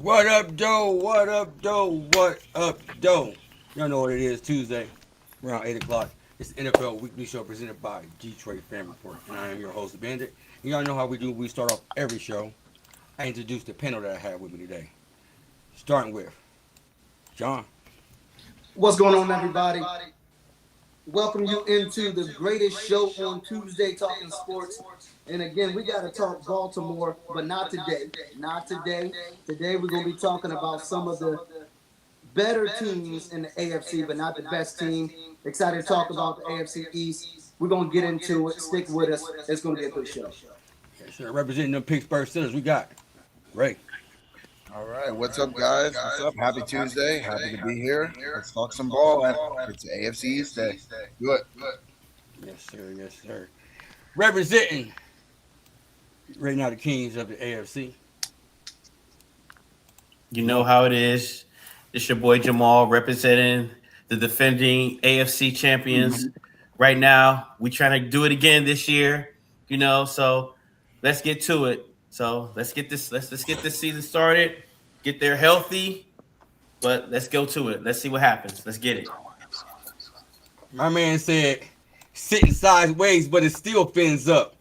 What up, Joe? What up, Joe? What up, Joe? Y'all know what it is. Tuesday, around 8 o'clock. It's the NFL Weekly Show presented by Detroit Fan Report. And I am your host, Bandit. And y'all know how we do. We start off every show. I introduce the panel that I have with me today. Starting with John. What's going on, everybody? Welcome you into the greatest show on Tuesday, talking sports. And again, we got to talk Baltimore, but not today. Not today. Today, we're going to be talking about some of the better teams in the AFC, but not the best team. Excited to talk about the AFC East. We're going to get into it. Stick with us. It's going to be a good show. Yes, sir. Representing the Pittsburgh Steelers, we got Ray. All right, what's up, guys? What's up? Happy Tuesday. Happy to be here. Let's talk some ball, man. It's AFC East Day. Do it. Yes, sir. Yes, sir. Representing right now the Kings of the AFC. You know how it is. It's your boy Jamal representing the defending AFC champions. Right now, we trying to do it again this year. So let's get to it. So let's get this. Let's get this season started. Get there healthy, but let's go to it. Let's see what happens. Let's get it. My man said, sitting sideways, but it still fins up.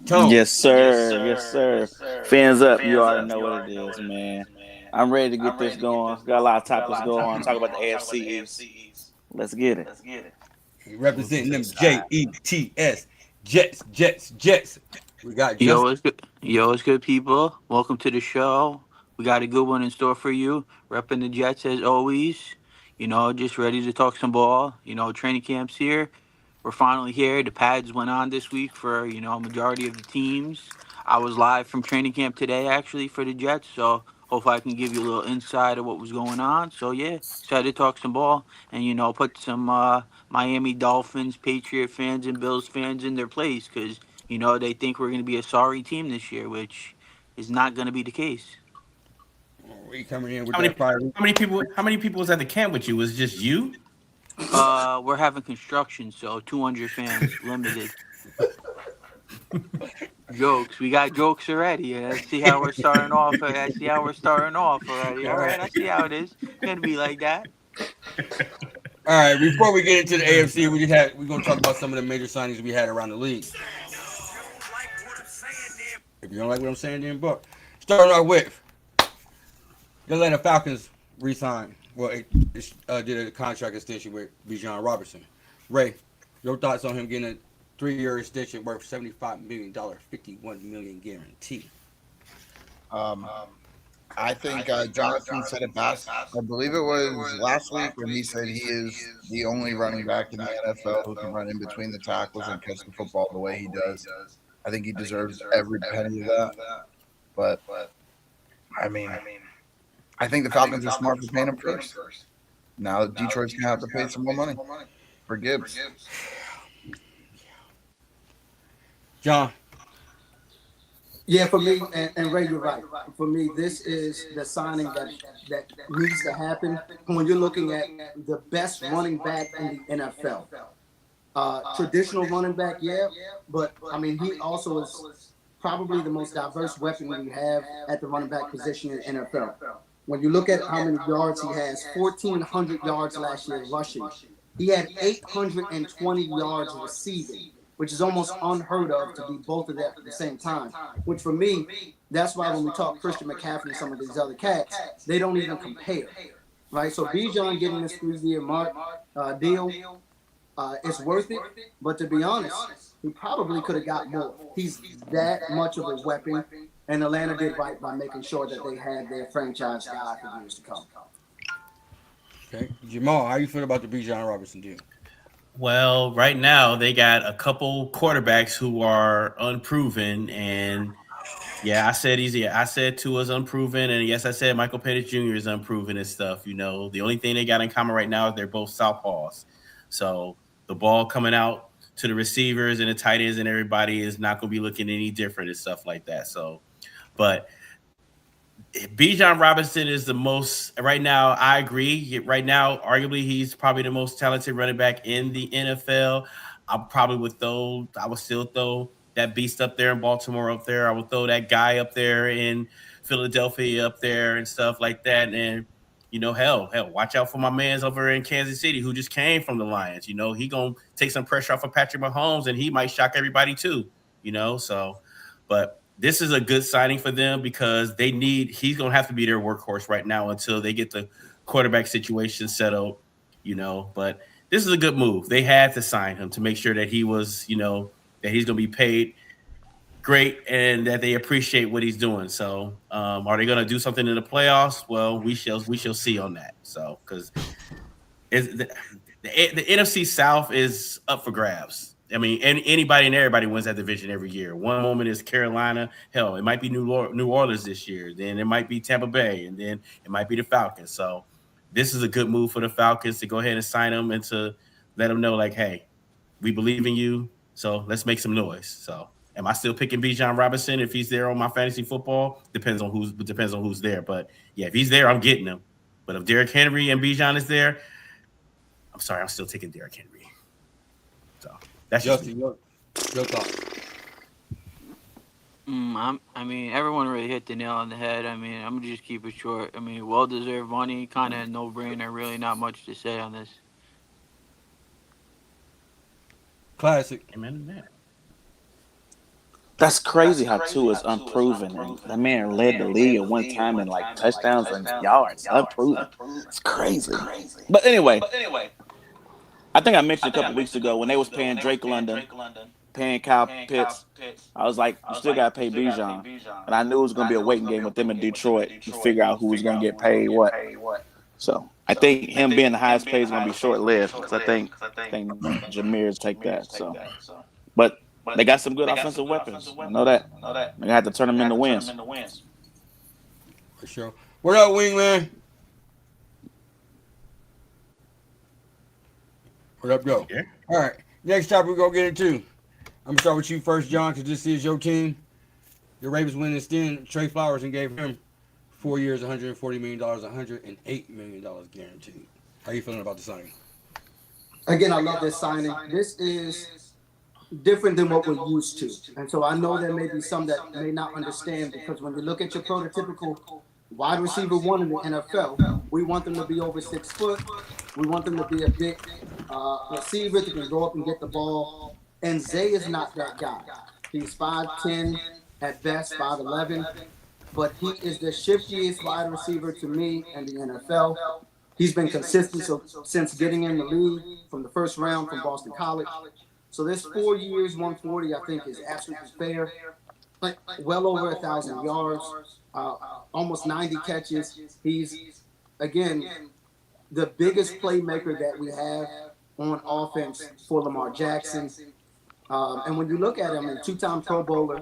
Tone. Yes, sir. Yes, sir. Fans up. You already know what it is, man. I'm ready to get this going. Got a lot of topics going on. Talk about the AFC East. Let's get it. Representing them Jets, Jets. We got Yo, Justin. it's good. Yo, it's good, people. Welcome to the show. We got a good one in store for you. Repping the Jets as always. Just ready to talk some ball. Training camp's here. We're finally here. The pads went on this week for a majority of the teams. I was live from training camp today, actually, for the Jets. So hopefully I can give you a little insight of what was going on. So yeah, excited to talk some ball and put some Miami Dolphins, Patriot fans, and Bills fans in their place because they think we're going to be a sorry team this year, which is not going to be the case. We coming in with How many that fire. how many people how many people was at the camp with you? Was it just you? We're having construction, so 200 fans limited. Jokes. We got jokes already. I see how we're starting off. I see how we're starting off already. All right, I see how it is. It's gonna be like that. All right, before we get into the AFC, we're gonna talk about some of the major signings we had around the league. If you don't like what I'm saying, then but starting off with the Atlanta Falcons re-signed. Well, it did a contract extension with Bijan Robinson. Ray, your thoughts on him getting a 3-year extension worth $75 million, $51 million guarantee? Um, I think Jonathan said it best. I believe it was last week when he said he is the only running back in the NFL who can run in between the tackles and catch the football the way he does. I think he deserves every penny of that. But I mean, I think the Falcons are smart for paying him first. Now Detroit's gonna have to pay some more money for Gibbs. John. Yeah, for me, and Ray, you're right. For me, this is the signing that needs to happen when you're looking at the best running back in the NFL. Traditional running back, yeah, but I mean, he also is probably the most diverse weapon we have at the running back position in the NFL. When you look at how many yards he has, 1,400 yards last year rushing. He had 820 yards receiving, which is almost unheard of to be both of that at the same time. Which for me, that's why when we talk Christian McCaffrey and some of these other cats, they don't even compare, right? So Bijan getting this 3-year deal, it's worth it. But to be honest, he probably could have got more. He's that much of a weapon, and Atlanta did right by making sure that they had their franchise guy for years to come. Okay, Jamal, how you feel about the Bijan Robinson deal? Well, right now they got a couple quarterbacks who are unproven, and yeah, I said easy. I said Tua's unproven, and yes, I said Michael Penix Jr. is unproven and stuff. The only thing they got in common right now is they're both southpaws. So the ball coming out to the receivers and the tight ends and everybody is not going to be looking any different and stuff like that. So, but Bijan Robinson is the most right now. I agree. Right now, arguably, he's probably the most talented running back in the NFL. I would still throw that beast up there in Baltimore up there. I would throw that guy up there in Philadelphia up there and stuff like that. And hell, watch out for my man's over in Kansas City who just came from the Lions. He gonna take some pressure off of Patrick Mahomes, and he might shock everybody too. So, but this is a good signing for them because he's gonna have to be their workhorse right now until they get the quarterback situation settled. But this is a good move. They had to sign him to make sure that he was, that he's gonna be paid great and that they appreciate what he's doing. So, are they going to do something in the playoffs? Well, we shall see on that. So, because the NFC South is up for grabs. I mean, anybody and everybody wins that division every year. One moment is Carolina. Hell, it might be New Orleans this year. Then it might be Tampa Bay, and then it might be the Falcons. So, this is a good move for the Falcons to go ahead and sign them and to let them know, like, hey, we believe in you. So let's make some noise. So. Am I still picking Bijan Robinson if he's there on my fantasy football? Depends on who's there. But yeah, if he's there, I'm getting him. But if Derrick Henry and Bijan is there, I'm sorry, I'm still taking Derrick Henry. So that's Justin, your thoughts. I mean, everyone really hit the nail on the head. I mean, I'm gonna just keep it short. I mean, well-deserved money, kind of no-brainer. Really, not much to say on this. Classic. Amen to that. That's crazy how Tua is unproven. And that man led the league at one time in like touchdowns and yards. Unproven. It's crazy. But anyway, I think I mentioned a couple weeks ago when they was paying Drake London, paying Kyle Pitts, I was like, you still got to pay Bijan. And I knew it was going to be a waiting game with them in Detroit to figure out who was going to get paid what. So I think him being the highest paid is going to be short-lived because I think Jameer's take that. So, but they got some good offensive weapons. I know that. They have to turn them into wins. For sure. What up, Wingman? What up, Joe? Yeah. All right. Next topic we're going to get into. I'm going to start with you first, John, because this is your team. The Ravens went and extended Trey Flowers and gave him 4 years, $140 million, $108 million guaranteed. How you feeling about the signing? Again, I love this signing. This is different than what we're used to. And so I know there may be some that may not understand because when you look at your prototypical wide receiver one in the NFL, we want them to be over 6 foot. We want them to be a big receiver that can go up and get the ball. And Zay is not that guy. He's 5'10", at best 5'11", but he is the shiftiest wide receiver to me in the NFL. He's been consistent since getting in the league from the first round from Boston College. So this 4 years, 140, I think is absolutely fair. Like well over 1,000 yards, almost 90 catches. He's, again, the biggest playmaker that we have on offense for Lamar Jackson. And when you look at him, a two-time Pro Bowler,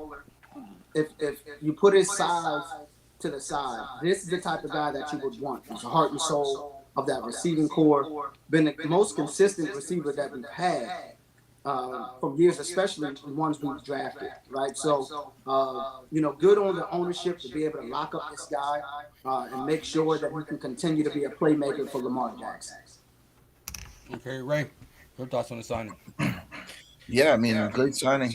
if you put his size to the side, this is the type of guy that you would want. He's the heart and soul of that receiving core. Been the most consistent receiver that we've had from years, especially the ones we've drafted, right? So, good on the ownership to be able to lock up this guy and make sure that he can continue to be a playmaker for Lamar Jackson. Okay, Ray, your thoughts on the signing? Yeah, I mean, great signing.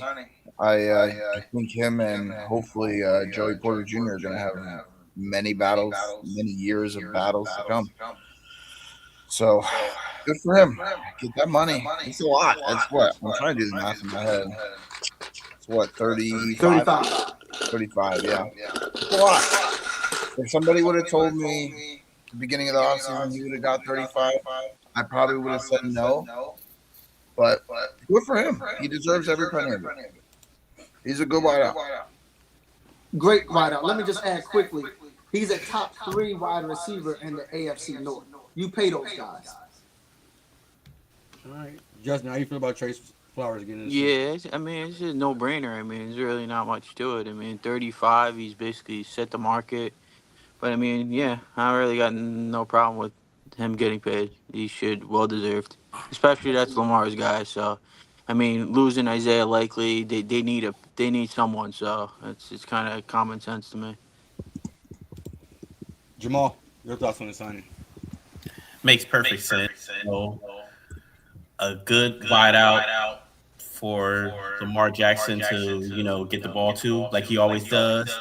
I think him and hopefully Joey Porter Jr. are going to have many battles, many years of battles to come. So, good for him. Get that money. It's a lot. That's what I'm trying to do the math in my head. It's what 35. 35. Yeah. It's a lot. If somebody would have told me at the beginning of the offseason he would have got 35, I probably would have said no. But good for him. He deserves every penny of it. He's a good wideout. Great wideout. Let me just add quickly. He's a top 3 wide receiver in the AFC North. You pay those guys. All right. Justin, how you feel about Trey Flowers getting this? Yeah, I mean, it's a no-brainer. I mean, there's really not much to it. I mean, 35, he's basically set the market. But, I mean, yeah, I really got no problem with him getting paid. He should, well-deserved. Especially that's Lamar's guy, so... I mean, losing Isaiah Likely, they need someone, so it's kind of common sense to me. Jamal, your thoughts on the signing? Makes perfect sense. A good wideout for Lamar Jackson to get the ball to, like he always does.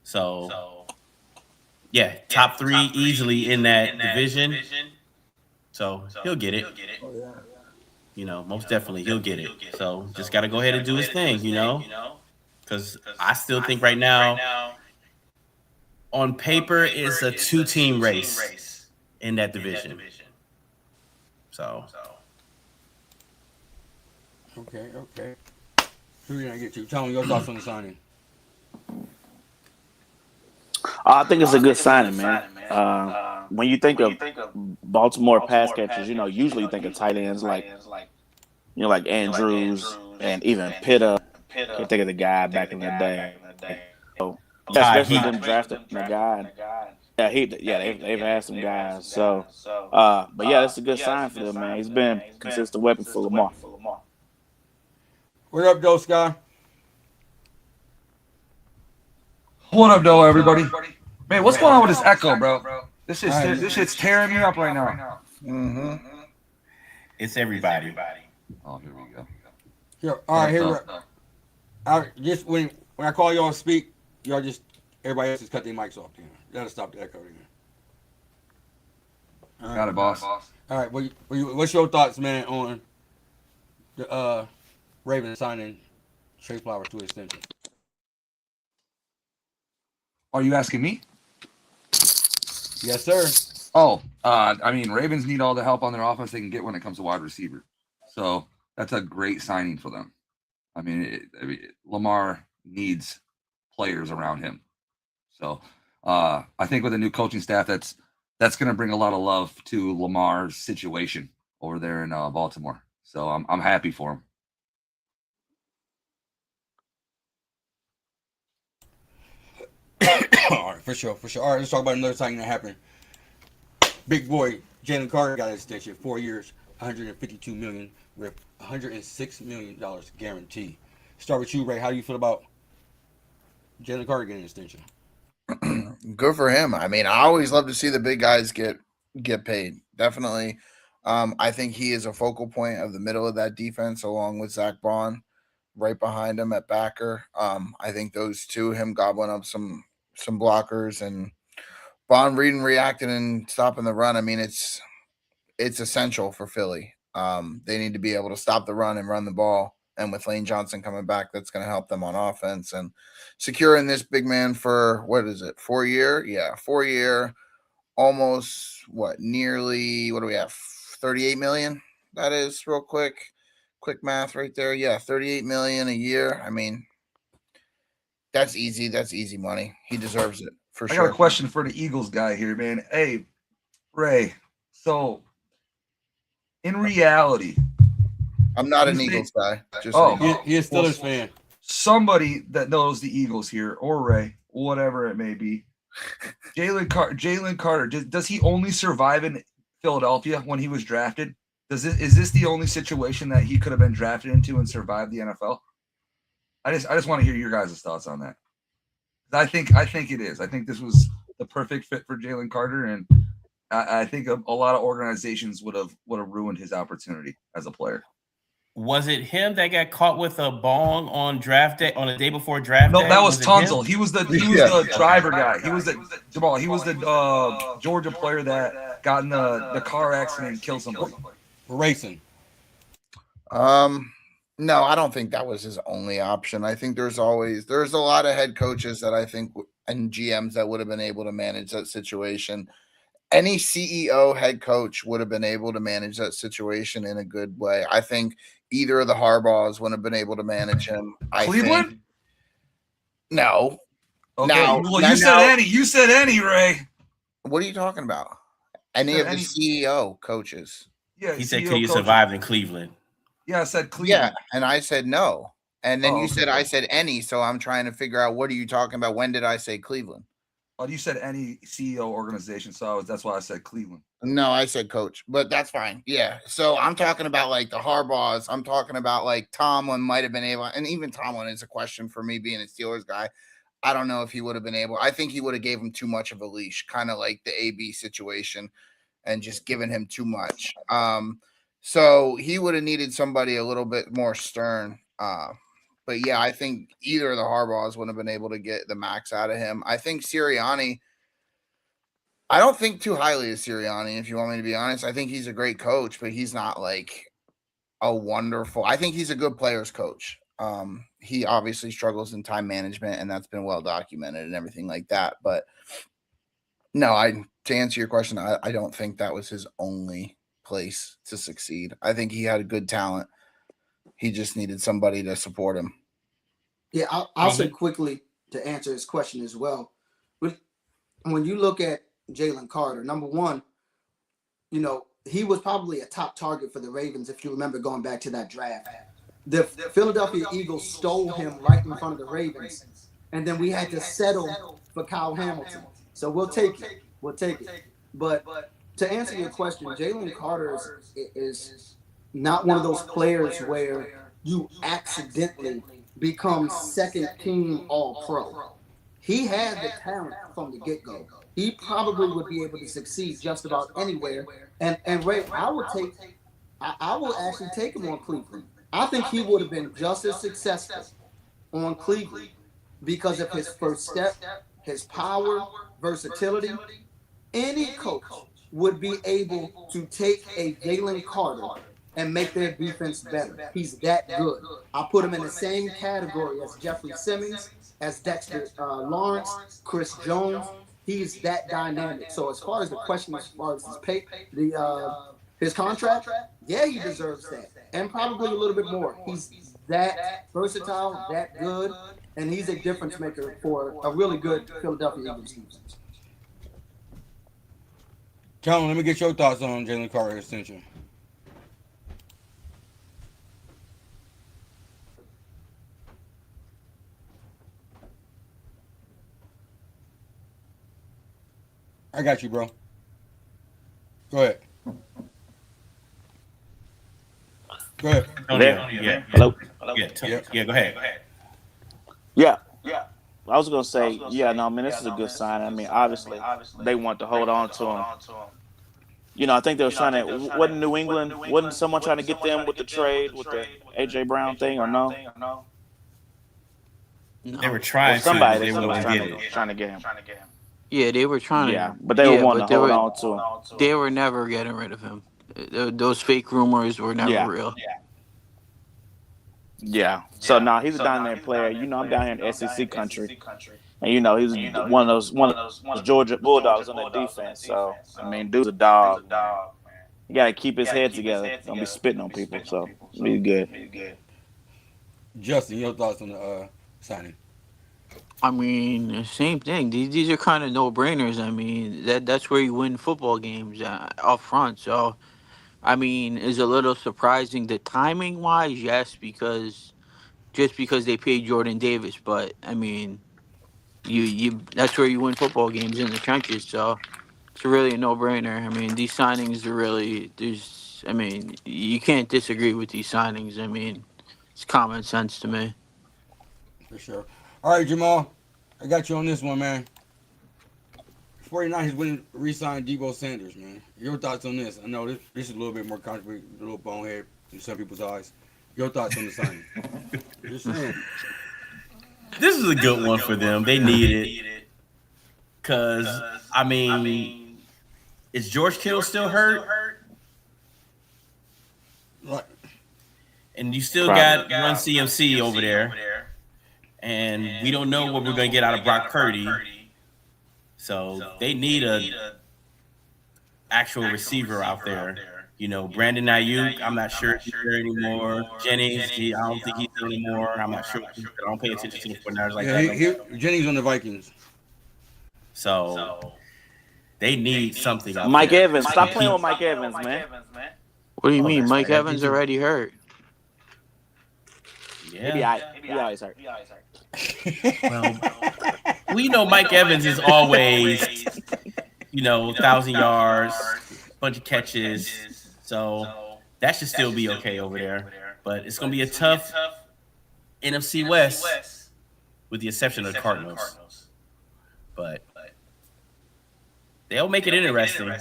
So yeah, top 3 easily in that division. So he'll get it. Oh, yeah. Most definitely he'll get it. So just got to go ahead and do his thing, because I still think right now, on paper, it's a 2-team race in that division. So Okay. Who did I get to? Tell me your thoughts on the signing. I think it's a good signing, man. When you think of Baltimore pass catchers, usually you think of tight ends like Andrews and even Pitta. Can't think of the guy back in the day. So Todd especially Heap. them drafting the guy. They've had some guys. So, but yeah, that's a good sign for them, man. He's been a consistent weapon for Lamar. What up, Joe Sky? What up, though, everybody? Man, what's going on with this echo, bro? This Alright. shit's tearing me up right now. Mm-hmm. It's everybody. Oh, here we go. Here, all right, here. Just when I call y'all to speak, y'all just everybody else just cut their mics off. That'll stop the echo. Got it, boss. All right, what's your thoughts, man, on the Ravens signing Trey Flowers to extension? Are you asking me? Yes, sir. Oh, I mean, Ravens need all the help on their offense they can get when it comes to wide receiver. So that's a great signing for them. I mean, Lamar needs players around him. So I think with a new coaching staff, that's going to bring a lot of love to Lamar's situation over there in Baltimore. So I'm happy for him. All right, for sure. All right, let's talk about another signing that happened. Big boy Jalen Carter got an extension, 4 years, $152 million with $106 million guarantee. Start with you, Ray. How do you feel about Jalen Carter getting an extension? Good for him. I mean, I always love to see the big guys get paid. Definitely. I think he is a focal point of the middle of that defense, along with Zach Bond, right behind him at backer. I think those two, him gobbling up some blockers and Bond reading, reacting, and stopping the run. I mean, it's essential for Philly. They need to be able to stop the run and run the ball. And with Lane Johnson coming back, that's going to help them on offense. And securing this big man for, what is it, 4 year? Yeah, 4 year, almost, nearly, what do we have, 38 million? That is real quick math right there. Yeah, 38 million a year. I mean, that's easy. That's easy money. He deserves it for sure. I got a question for the Eagles guy here, man. Hey, Ray. So, in reality, I'm not an Eagles guy. Just He is still a fan. Somebody that knows the Eagles here, or Ray, whatever it may be. Jalen Carter, does he only survive in Philadelphia when he was drafted? Is this the only situation that he could have been drafted into and survived the NFL? I just want to hear your guys' thoughts on that. I think it is. I think this was the perfect fit for Jalen Carter, and I think a lot of organizations would have ruined his opportunity as a player. Was it him that got caught with a bong on draft day, on a day before draft day? No, that was Tunzel. Him? He was the driver guy. He was the Georgia player that got in the car accident and killed somebody. Racing. No, I don't think that was his only option. I think there's a lot of head coaches that I think and GMs that would have been able to manage that situation. Any CEO, head coach would have been able to manage that situation in a good way. I think either of the Harbaughs would have been able to manage him. Cleveland? Think. No. Okay. Now, you said any, Ray. What are you talking about? Any of the CEO coaches? Yeah. He said, "Could you survive in Cleveland?" Yeah, I said Cleveland. Yeah, and I said no. And then you said I said any, so I'm trying to figure out what are you talking about? When did I say Cleveland? Oh, you said any CEO organization, so that's why I said Cleveland. No, I said coach, but that's fine. Yeah. So I'm talking about like the Harbaughs. I'm talking about like Tomlin might have been able, and even Tomlin is a question for me being a Steelers guy. I don't know if he would have been able. I think he would have gave him too much of a leash, kind of like the AB situation, and just given him too much. So he would have needed somebody a little bit more stern. But yeah, I think either of the Harbaughs wouldn't have been able to get the max out of him. I think Sirianni, I don't think too highly of Sirianni, if you want me to be honest. I think he's a great coach, but he's not like a wonderful. I think he's a good players coach. He obviously struggles in time management, and that's been well documented and everything like that. But no, to answer your question, I don't think that was his only place to succeed. I think he had a good talent. He just needed somebody to support him. Yeah, I'll say quickly to answer his question as well. When you look at Jalen Carter, number one, he was probably a top target for the Ravens, if you remember going back to that draft. The Philadelphia Eagles stole him right in front of the Ravens, and then we had to settle for Kyle Hamilton. So we'll take it. We'll take it. But to answer your question, Jalen Carter is not one of those players where you accidentally become second team All-Pro. He had the talent from the get-go. He probably would be able to succeed just about anywhere. And Ray, I will actually take him on Cleveland. I think he would have been just as successful on Cleveland because of his first step, his power, versatility. Any coach would be able to take a Jalen Carter and make their defense better. He's that good. I put him in the same category as Jeffrey Simmons, as Dexter Lawrence, Chris Jones. He's that dynamic. So as far as the question, as far as his pay, his contract, yeah, he deserves that, and probably a little bit more. He's that versatile, that good, and he's a difference maker for a really good Philadelphia Eagles defense. Calvin, let me get your thoughts on Jalen Carter extension. I got you, bro. Go ahead. Go ahead. Yeah. Hello. Yeah, go ahead. Yeah. I was gonna say, yeah, no, man, this is a good sign. I mean, obviously, they want to hold on to him. I think they was trying to. Wasn't New England? Wasn't someone trying to get them with the trade with the AJ Brown thing, or no? They were trying Somebody to. They was wouldn't get it. trying to get him. Yeah, they were trying to. Yeah, but they were wanting to hold on to him. They were never getting rid of him. Those fake rumors were never real. Yeah. So now he's a dynamic player. I'm down here in SEC country, and he's one of those Georgia Bulldogs on that defense. So I mean, dude's a dog. Man. You gotta keep his head together. Don't be spitting on people. So be good. Justin, your thoughts on the signing? I mean, same thing. These are kind of no-brainers. I mean, that's where you win football games up front. So, I mean, is a little surprising the timing-wise, yes, because they paid Jordan Davis. But I mean, you that's where you win football games, in the trenches. So it's really a no-brainer. I mean, these signings are really you can't disagree with these signings. I mean, it's common sense to me. For sure. All right, Jamal, I got you on this one, man. 49ers wouldn't re-sign Debo Sanders, man. Your thoughts on this? I know this is a little bit more controversial, a little bonehead in some people's eyes. Your thoughts on the signing? Just saying. This is a good one for them. They need it. Because, I mean, is George Kittle still hurt? Like, And you still got Run CMC over there. And we don't know what we're going to get out of Brock Purdy. So they need a actual receiver out there. Brandon Ayuk, I'm not sure if he's there anymore. Jennings, I don't think he's there anymore. I'm not sure. I don't pay attention to the 49ers like that. Jennings on the Vikings. So they need something out Mike there. Evans, stop playing with Mike Evans, man. What do you mean? Mike Evans already hurt. Yeah. He always hurt. Well, we know Mike Evans is always, 1,000 yards, bunch of catches. So that should still be okay over there. But it's going to be a tough NFC West, with the exception of the Cardinals. But they'll make it interesting.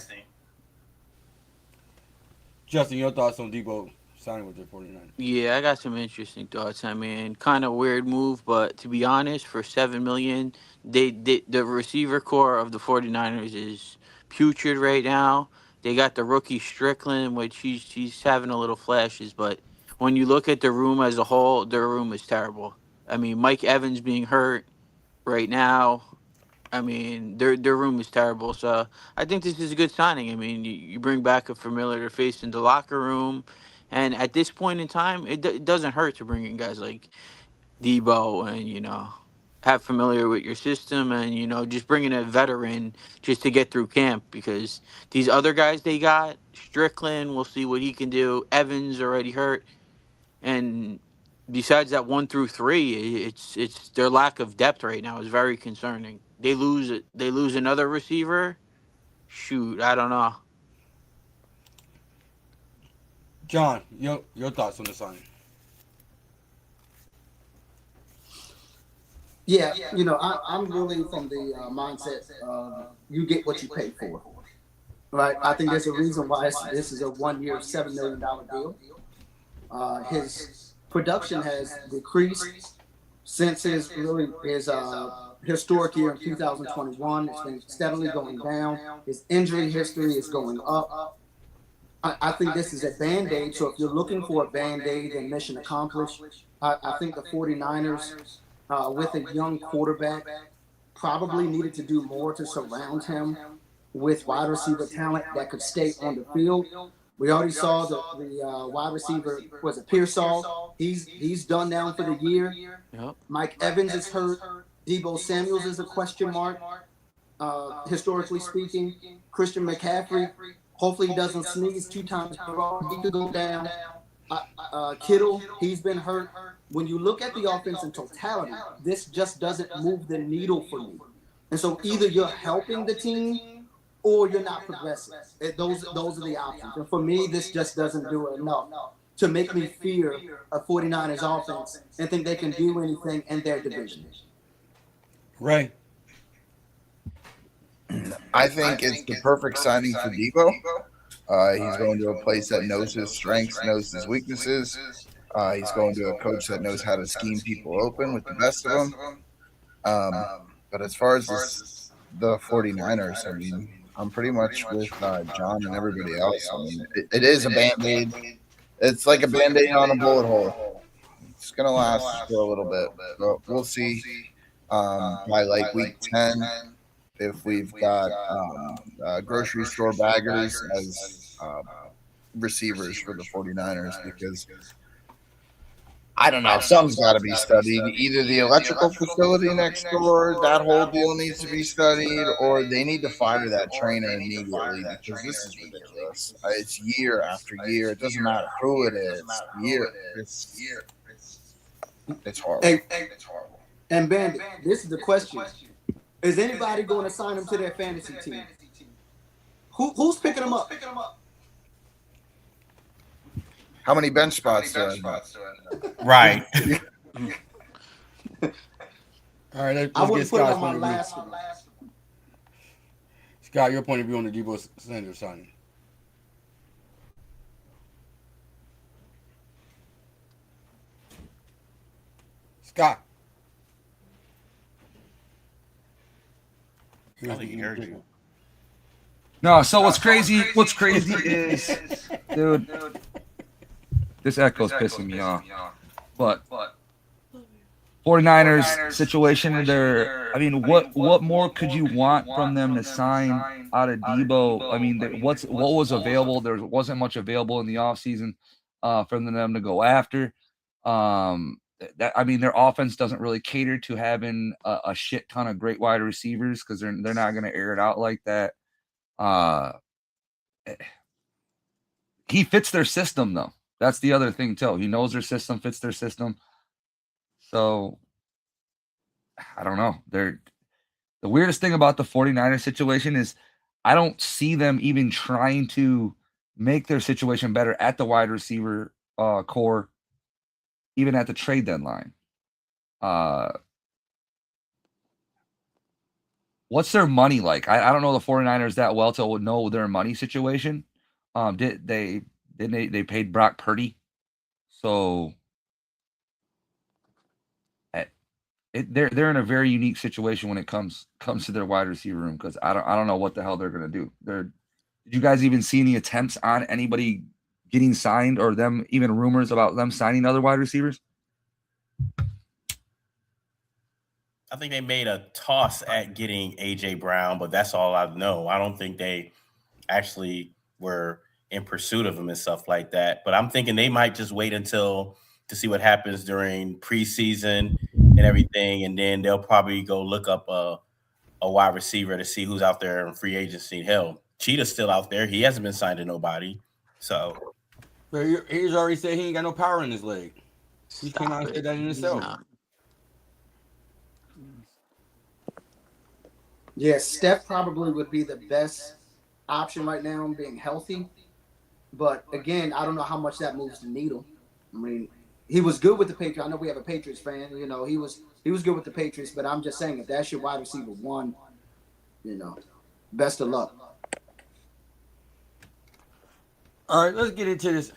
Justin, your thoughts on Debo signing with the 49ers? Yeah, I got some interesting thoughts. I mean, kind of weird move, but to be honest, for 7 million, the receiver core of the 49ers is putrid right now. They got the rookie Strickland, which he's having a little flashes, but when you look at the room as a whole, their room is terrible. I mean, Mike Evans being hurt right now. I mean, their room is terrible. So I think this is a good signing. I mean, you bring back a familiar face in the locker room, and at this point in time, it doesn't hurt to bring in guys like Debo and have familiar with your system, and just bringing a veteran just to get through camp, because these other guys they got, Strickland, we'll see what he can do. Evans already hurt, and besides that 1 through 3, it's their lack of depth right now is very concerning. They lose another receiver. Shoot, I don't know. John, your thoughts on the signing? Yeah, I'm really from the mindset of you get what you pay for, right? I think there's a reason why this is a 1 year, $7 million deal. His production has decreased since his historic year in 2021. It's been steadily going down. His injury history is going up. I think this is a Band-Aid. So if you're looking for a Band-Aid and mission accomplished, I think the 49ers, with a young quarterback, probably needed to do more to surround him with wide receiver talent that could stay on the field. We already saw the wide receiver, was it Pearsall? He's done now for the year. Yep. Mike Evans is hurt. Debo Samuels is a question mark, historically speaking. Christian McCaffrey, hopefully he doesn't sneeze 2 times in a row. He could go down. Kittle, he's been hurt. When you look at the offense in totality, this just doesn't move the needle for me. And so either you're helping the team or you're not progressing. Those are the options. And for me, this just doesn't do enough to make me fear a 49ers offense and think they can do anything in their division. Ray? I think it's the perfect signing for Debo. He's going to a place that knows his strengths, knows his weaknesses. He's going to a coach that knows how to scheme people open with the best of them. But as far as the 49ers, I mean, I'm pretty much with John and everybody else. I mean, it is a Band-Aid. It's like a Band-Aid on a bullet hole. It's going to last for a little bit. But we'll see by like week 10 if we've got grocery store baggers as receivers for the 49ers, because I don't know, something's got to be studied. Either the electrical facility next door, that whole deal needs to be studied, or they need to fire that trainer immediately, because this is ridiculous. It's year after year. It doesn't matter who it is. It's horrible. It's horrible. And Bandit, this is the question. Is anybody going to sign him to their fantasy team? Who's picking him up? How many bench spots do I have? Right. All right, let's I get wouldn't put him Scott's on my point of view. last one. Scott, your point of view on the Debo Sanders signing? Scott? I don't think he heard you. No, so what's crazy is, dude, this echo's pissing me off. But 49ers situation, I mean, what more could you want from them to sign out of Debo? I mean, what was available? There wasn't much available in the offseason for them to go after. I mean, their offense doesn't really cater to having a shit ton of great wide receivers, because they're not going to air it out like that. He fits their system, though. That's the other thing too. He knows their system, fits their system. So I don't know. The weirdest thing about the 49ers situation is I don't see them even trying to make their situation better at the wide receiver core, even at the trade deadline. What's their money like? I don't know the 49ers that well to know their money situation. They paid Brock Purdy So they're in a very unique situation when it comes to their wide receiver room, because I don't know what the hell they're gonna do. Did you guys even see any attempts on anybody getting signed, or them even rumors about them signing other wide receivers? I think they made a toss at getting AJ Brown, but that's all I know. I don't think they actually were in pursuit of him and stuff like that. But I'm thinking they might just wait until to see what happens during preseason and everything, and then they'll probably go look up a wide receiver to see who's out there in free agency. Hell, Cheetah's still out there. He hasn't been signed to nobody. So But he's already said he ain't got no power in his leg. He came out Stop and said it. that in He's himself. not. Yeah, Steph probably would be the best option right now, being healthy. But again, I don't know how much that moves the needle. I mean, he was good with the Patriots. I know we have a Patriots fan. You know, he was good with the Patriots. But I'm just saying, if that's your wide receiver one, you know, best of luck. All right, let's get into this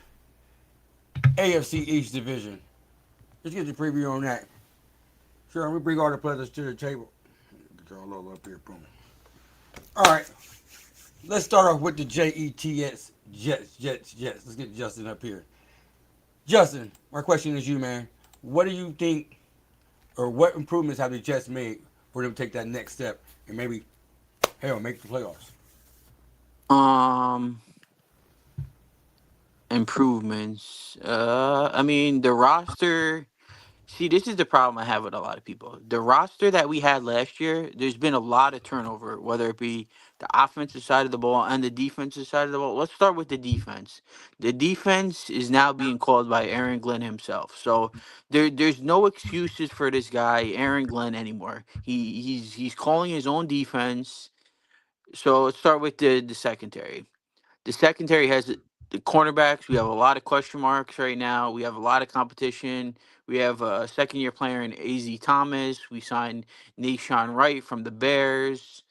AFC East division. Let's get the preview on that. Sure, we bring all the players to the table. Get all up here, boom. All right, let's start off with the Jets. Jets. Let's get Justin up here. Justin, my question is you, man. What do you think, or what improvements have the Jets made for them to take that next step and maybe, hell, make the playoffs? Um, Improvements. I mean, the roster. See, this is the problem I have with a lot of people. The roster that we had last year, there's been a lot of turnover, whether it be the offensive side of the ball and the defensive side of the ball. Let's start with the defense. The defense is now being called by Aaron Glenn himself. So there's no excuses for this guy, Aaron Glenn, anymore. He's calling his own defense. So let's start with the secondary. The secondary has the cornerbacks. We have a lot of question marks right now. We have a lot of competition. We have a second year player in AZ Thomas. We signed Nashawn Wright from the Bears.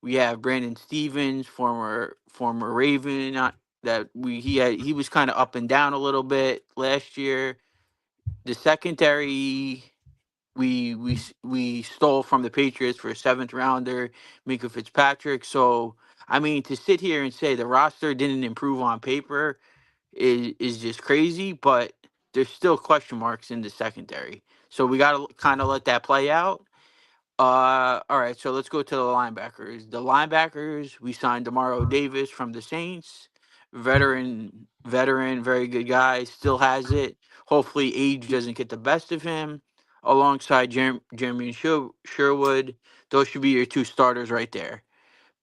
We have Brandon Stevens, former Raven. That he was kind of up and down a little bit last year. The secondary we stole from the Patriots for a seventh rounder, Minka Fitzpatrick. So I mean, to sit here and say the roster didn't improve on paper is just crazy. But there's still question marks in the secondary. So we got to kind of let that play out. All right, so let's go to the linebackers. The linebackers, we signed Demaro Davis from the Saints, veteran, very good guy, still has it. Hopefully, age doesn't get the best of him. Alongside Jeremy Sherwood, those should be your two starters right there.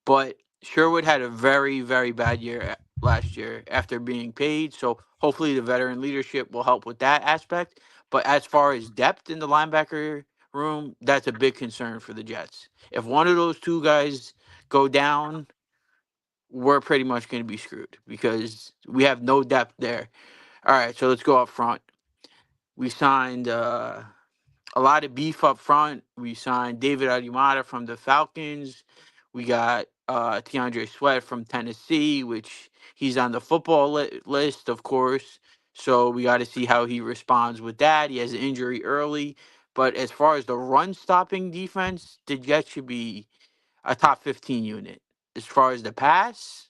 But Sherwood had a very, very bad year last year after being paid. So hopefully the veteran leadership will help with that aspect. But as far as depth in the linebacker room, that's a big concern for the Jets. If one of those two guys go down, we're pretty much going to be screwed because we have no depth there. All right, so let's go up front. We signed a lot of beef up front. We signed David Adumata from the Falcons. We got DeAndre Sweat from Tennessee, which he's on the football list, of course. So we got to see how he responds with that. He has an injury early. But as far as the run stopping defense, the Jets should be a top 15 unit. As far as the pass,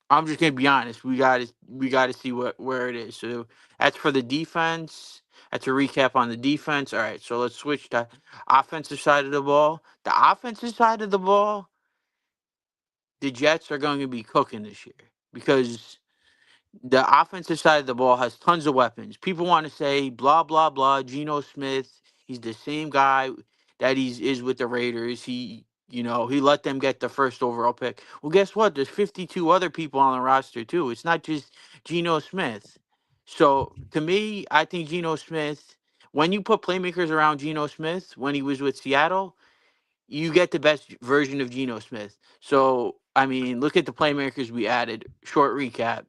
I'm just gonna be honest. We gotta see where it is. So that's for the defense. That's a recap on the defense. All right, so let's switch to offensive side of the ball. The offensive side of the ball, the Jets are going to be cooking this year because the offensive side of the ball has tons of weapons. People want to say blah blah blah. Geno Smith, he's the same guy that is with the Raiders. He let them get the first overall pick. Well, guess what? There's 52 other people on the roster too. It's not just Geno Smith. So to me, I think Geno Smith. When you put playmakers around Geno Smith when he was with Seattle, you get the best version of Geno Smith. So I mean, look at the playmakers we added. Short recap: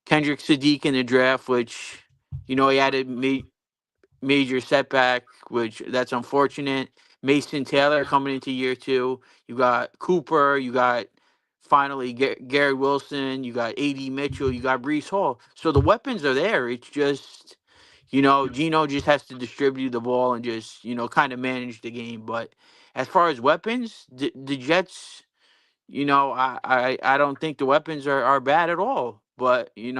Kendrick Sadiq in the draft, which he had a major setback, which that's unfortunate. Mason Taylor coming into year two. You got Cooper. You got finally Gary Wilson. You got A.D. Mitchell. You got Brees Hall. So the weapons are there. It's just Gino just has to distribute the ball and just, kind of manage the game. But as far as weapons, the Jets, I don't think the weapons are bad at all. But, it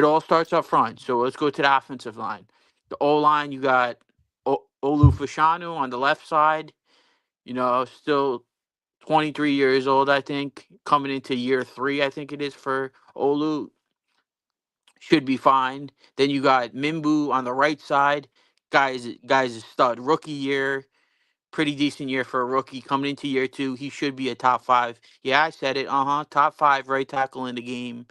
all starts up front. So let's go to the offensive line. The O line, you got Olu Fashanu on the left side, still 23 years old, I think, coming into year 3, I think it is for Olu. Should be fine. Then you got Mimbu on the right side. Guys, a stud. Rookie year, pretty decent year for a rookie. Coming into year 2, he should be a top 5. Yeah, I said it. Top 5 right tackle in the game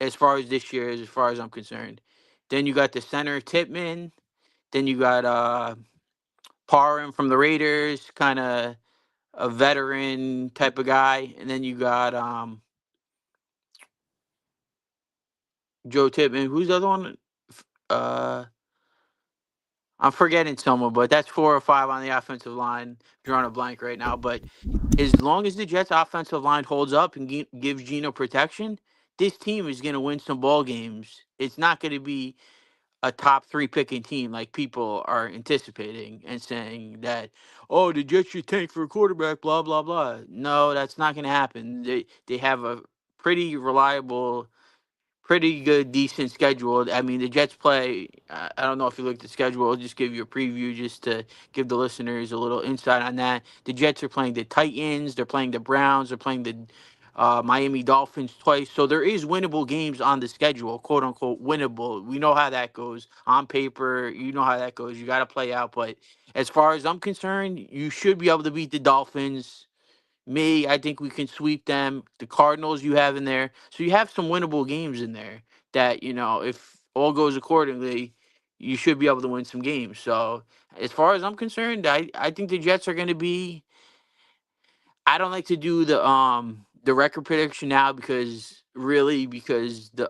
as far as this year, as far as I'm concerned. Then you got the center Titman. Then you got Parham from the Raiders, kind of a veteran type of guy. And then you got Joe Titman. Who's the other one? Uh, I'm forgetting someone, but that's 4 or 5 on the offensive line. Drawing a blank right now, but as long as the Jets' offensive line holds up and gives Geno protection, this team is going to win some ball games. It's not going to be a top 3 picking team like people are anticipating and saying that, oh, the Jets should tank for a quarterback, blah blah blah. No, that's not going to happen. They have a pretty reliable, pretty good, decent schedule. I mean, the Jets play. I don't know if you looked at the schedule. I'll just give you a preview just to give the listeners a little insight on that. The Jets are playing the Titans. They're playing the Browns. They're playing the Miami Dolphins twice. So there is winnable games on the schedule, quote unquote winnable. We know how that goes on paper. You know how that goes. You got to play out. But as far as I'm concerned, you should be able to beat the Dolphins. I think we can sweep them. The Cardinals you have in there. So you have some winnable games in there that, if all goes accordingly, you should be able to win some games. So as far as I'm concerned, I think the Jets are going to be. I don't like to do the record prediction now because the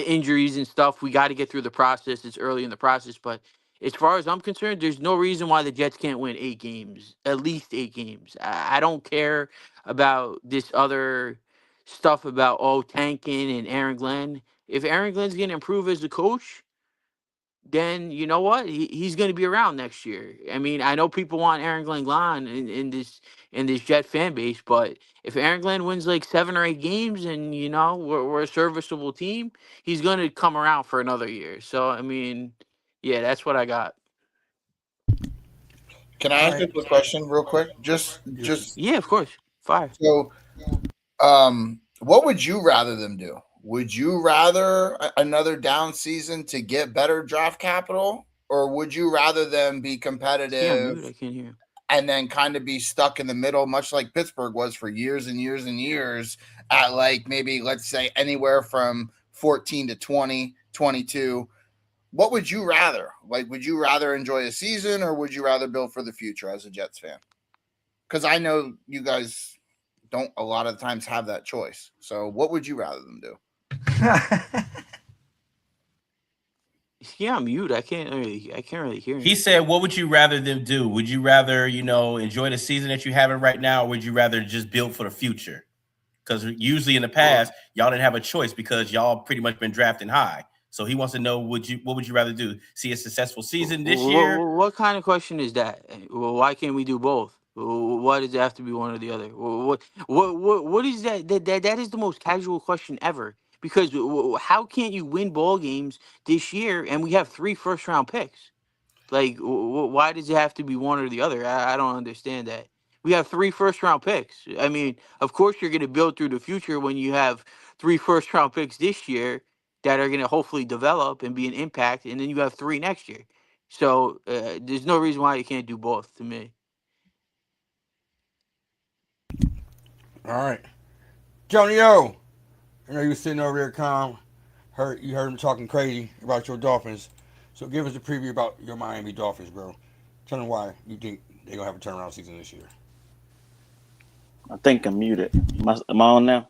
injuries and stuff. We got to get through the process. It's early in the process, but as far as I'm concerned, there's no reason why the Jets can't win 8 games, at least 8 games. I don't care about this other stuff about tanking and Aaron Glenn. If Aaron Glenn's going to improve as a coach, then you know what? He's going to be around next year. I mean, I know people want Aaron Glenn gone in this Jet fan base, but if Aaron Glenn wins like 7 or 8 games and we're a serviceable team, he's going to come around for another year. So I mean, yeah, that's what I got. Can I ask you a question real quick? Just Yeah, of course. Fire. so, what would you rather them do? Would you rather another down season to get better draft capital, or would you rather them be Yeah, competitive mute. I can't hear. and then kind of be stuck in the middle, much like Pittsburgh was for years and years and years at like maybe, let's say, anywhere from 14 to 20, 22? What would you rather? Like, would you rather enjoy a season or would you rather build for the future as a Jets fan? Because I know you guys don't a lot of times have that choice. So what would you rather them do? Yeah, I'm mute. I can't really hear him. He said, "What would you rather them do? Would you rather, enjoy the season that you're having right now, or would you rather just build for the future? Because usually in the past, y'all didn't have a choice because y'all pretty much been drafting high. So he wants to know, what would you rather do? See a successful season this year? What kind of question is that? Well, why can't we do both? Why does it have to be one or the other? What is that? That is the most casual question ever. Because how can't you win ball games this year and we have 3 first-round picks? Like, why does it have to be one or the other? I don't understand that. We have 3 first-round picks. I mean, of course you're going to build through the future when you have 3 first-round picks this year that are going to hopefully develop and be an impact, and then you have 3 next year. So there's no reason why you can't do both to me. All right. Johnny O, I know you were sitting over there calm. You heard him talking crazy about your Dolphins. So give us a preview about your Miami Dolphins, bro. Tell them why you think they're going to have a turnaround season this year. I think I'm muted. Am I on now?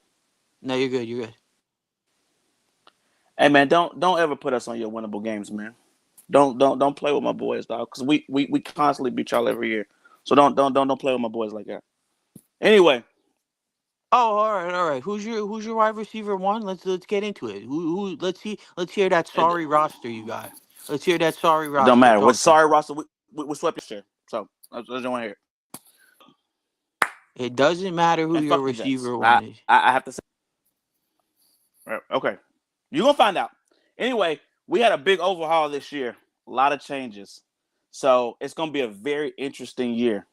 No, you're good. You're good. Hey man, don't ever put us on your winnable games, man. Don't play with my boys, dog. Because we constantly beat y'all every year. So don't play with my boys like that. Anyway, Oh, all right. Who's your wide receiver one? Let's get into it. Who? Let's hear that sorry roster you got. Let's hear that sorry It don't roster. matter. What Talk to me. sorry roster we swept this year. So I just don't want to hear it. It doesn't matter who And your fuck the Jets. receiver one is. I have to say. Okay, you're gonna find out. Anyway, we had a big overhaul this year. A lot of changes. So it's gonna be a very interesting year.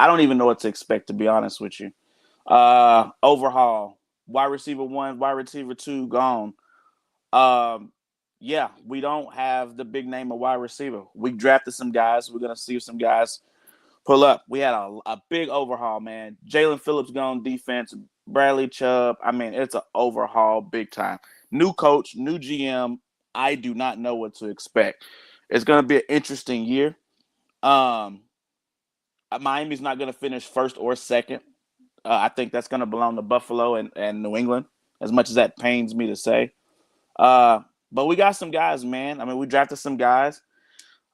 I don't even know what to expect, to be honest with you. Overhaul. Wide receiver one, wide receiver two gone. Yeah, we don't have the big name of wide receiver. We drafted some guys. We're gonna see some guys pull up. We had a big overhaul, man. Jalen Phillips gone defense. Bradley Chubb. I mean, it's an overhaul big time. New coach, new GM. I do not know what to expect. It's gonna be an interesting year. Miami's not gonna finish first or second. I think that's gonna belong to Buffalo and New England, as much as that pains me to say. But we got some guys, man. I mean, we drafted some guys.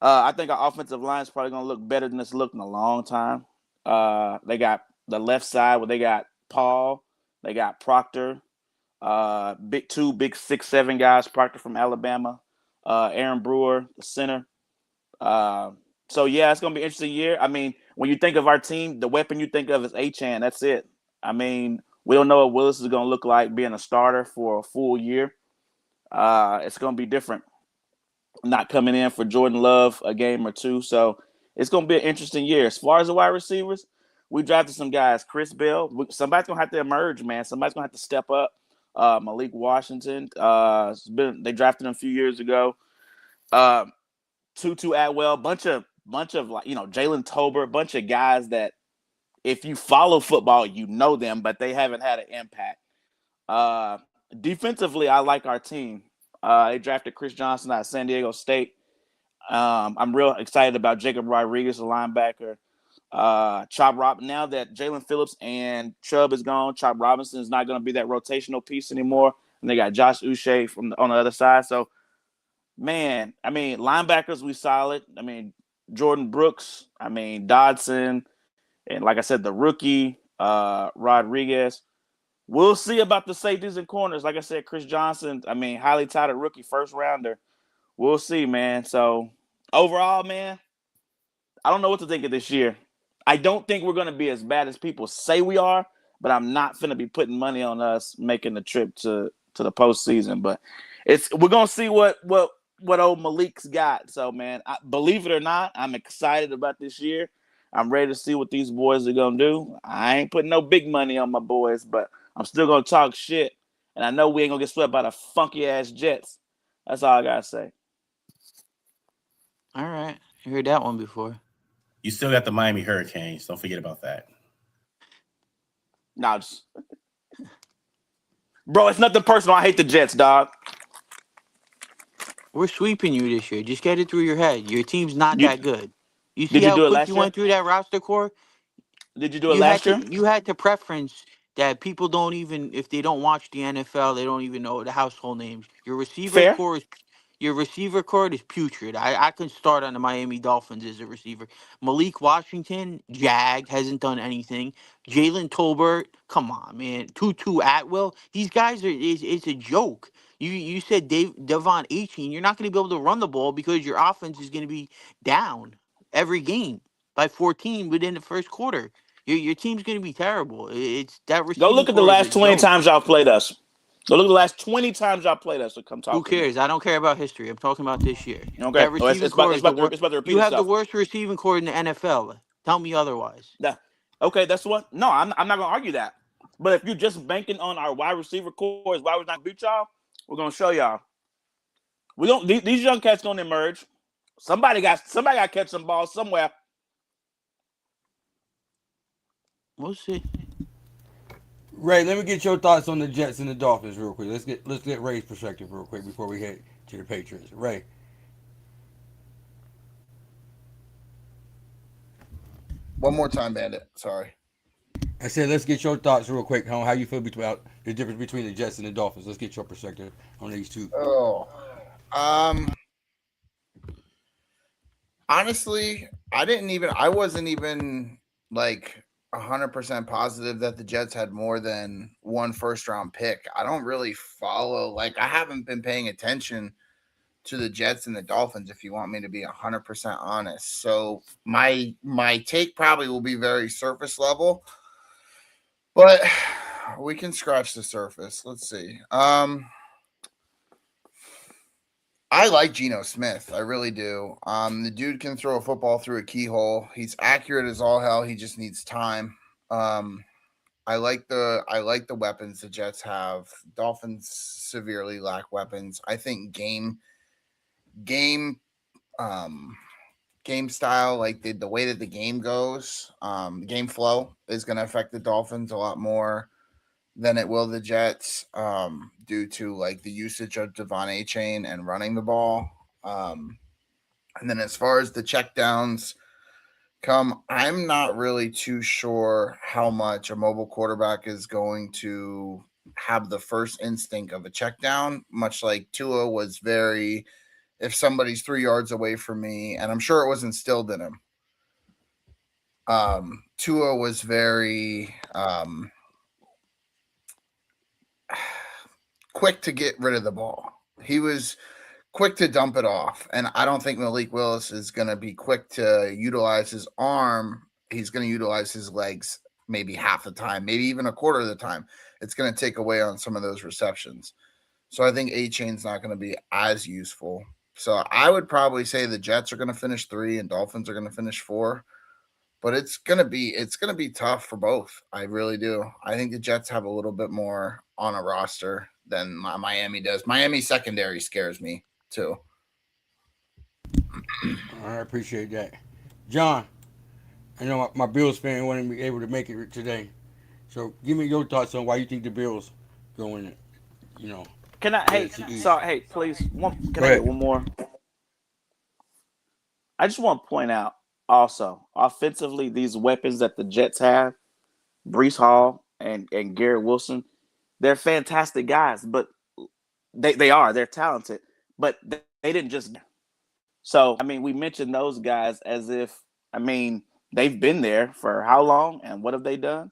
I think our offensive line is probably going to look better than it's looked in a long time. They got the left side where they got Paul, they got Proctor, big 6'7" guys. Proctor from Alabama, Aaron Brewer, the center. So yeah, it's going to be an interesting year. I mean, when you think of our team, the weapon you think of is Achane. That's it. I mean, we don't know what Willis is going to look like being a starter for a full year. It's going to be different. Not coming in for Jordan Love a game or two. So it's going to be an interesting year. As far as the wide receivers, we drafted some guys. Chris Bell, somebody's going to have to emerge, man. Somebody's going to have to step up. Malik Washington, they drafted him a few years ago. Tutu Atwell, bunch of like, Jalen Tolbert, bunch of guys that if you follow football, you know them, but they haven't had an impact. Defensively, I like our team. They drafted Chris Johnson out of San Diego State. I'm real excited about Jacob Rodriguez, a linebacker. Now that Jalen Phillips and Chubb is gone, Chop Robinson is not going to be that rotational piece anymore. And they got Josh Uche on the other side. So, man, I mean, linebackers, we solid. I mean, Jordan Brooks, I mean, Dodson, and like I said, the rookie, Rodriguez. We'll see about the safeties and corners. Like I said, Chris Johnson, I mean, highly touted rookie, first rounder. We'll see, man. So, overall, man, I don't know what to think of this year. I don't think we're going to be as bad as people say we are, but I'm not going to be putting money on us making the trip to the postseason. But we're going to see what old Malik's got. So, man, believe it or not, I'm excited about this year. I'm ready to see what these boys are going to do. I ain't putting no big money on my boys, but I'm still going to talk shit. And I know we ain't going to get swept by the funky-ass Jets. That's all I got to say. All right, I heard that one before. You still got the Miami Hurricanes. Don't forget about that. No, bro, it's nothing personal. I hate the Jets, dog. We're sweeping you this year. Just get it through your head. Your team's not that good. You see Did you how do it quick last you year? went through that roster core? Did you do it last year? You had to preference that people don't even, if they don't watch the NFL, they don't even know the household names. Your receiver Fair. core is putrid. I can start on the Miami Dolphins as a receiver. Malik Washington, Jag, hasn't done anything. Jalen Tolbert, come on, man. Tutu Atwell, these guys it's a joke. You said Devon 18. You're not going to be able to run the ball because your offense is going to be down every game by 14 within the first quarter. Your team's going to be terrible. It's that Go receiving look at the core is a last 20 joke. times y'all played us. Go look at the last 20 times y'all played us. So come talk Who to me. cares? I don't care about history. I'm talking about this year. Okay. That receiving core is the worst. It's about to repeat You have the itself. worst receiving core in the NFL. Tell me otherwise. Okay, that's what. No, I'm not going to argue that. But if you're just banking on our wide receiver core is why we're not beat y'all, we're going to show y'all. These young cats going to emerge. Somebody got to catch some balls somewhere. We'll see. Ray, let me get your thoughts on the Jets and the Dolphins real quick. Let's get Ray's perspective real quick before we head to the Patriots. Ray. One more time, Bandit. Sorry. I said let's get your thoughts real quick on how you feel about the difference between the Jets and the Dolphins. Let's get your perspective on these two. Oh. Honestly, I wasn't even like 100% positive that the Jets had more than one first round pick. I don't really follow, like, I haven't been paying attention to the Jets and the Dolphins, if you want me to be 100% honest. So my take probably will be very surface level, but we can scratch the surface. Let's see. I like Geno Smith. I really do. The dude can throw a football through a keyhole. He's accurate as all hell. He just needs time. Um, I like the weapons the Jets have. Dolphins severely lack weapons. I think game um game style, like the way that the game goes, game flow is going to affect the Dolphins a lot more than it will the Jets, due to like the usage of Devon A. Chain and running the ball. And then as far as the checkdowns come, I'm not really too sure how much a mobile quarterback is going to have the first instinct of a check down, much like Tua was very, if somebody's 3 yards away from me, and I'm sure it was instilled in him. Tua was very quick to get rid of the ball. He was quick to dump it off. And I don't think Malik Willis is going to be quick to utilize his arm. He's going to utilize his legs maybe half the time, maybe even a quarter of the time. It's going to take away on some of those receptions. So I think A-Chain's not going to be as useful. So I would probably say the Jets are going to finish 3 and Dolphins are going to finish 4. But it's gonna be tough for both. I really do. I think the Jets have a little bit more on a roster than Miami does. Miami secondary scares me too. I appreciate that. John, I know my Bills fan wanted me able to make it today. So give me your thoughts on why you think the Bills going, you know, Can I? Hey, AFC East. sorry. Hey, please. Can Go I get ahead. one more? I just want to point out also offensively these weapons that the Jets have, Brees Hall and Garrett Wilson, they're fantastic guys, but they're talented, but they didn't just. So I mean, we mentioned those guys as if I mean they've been there for how long and what have they done?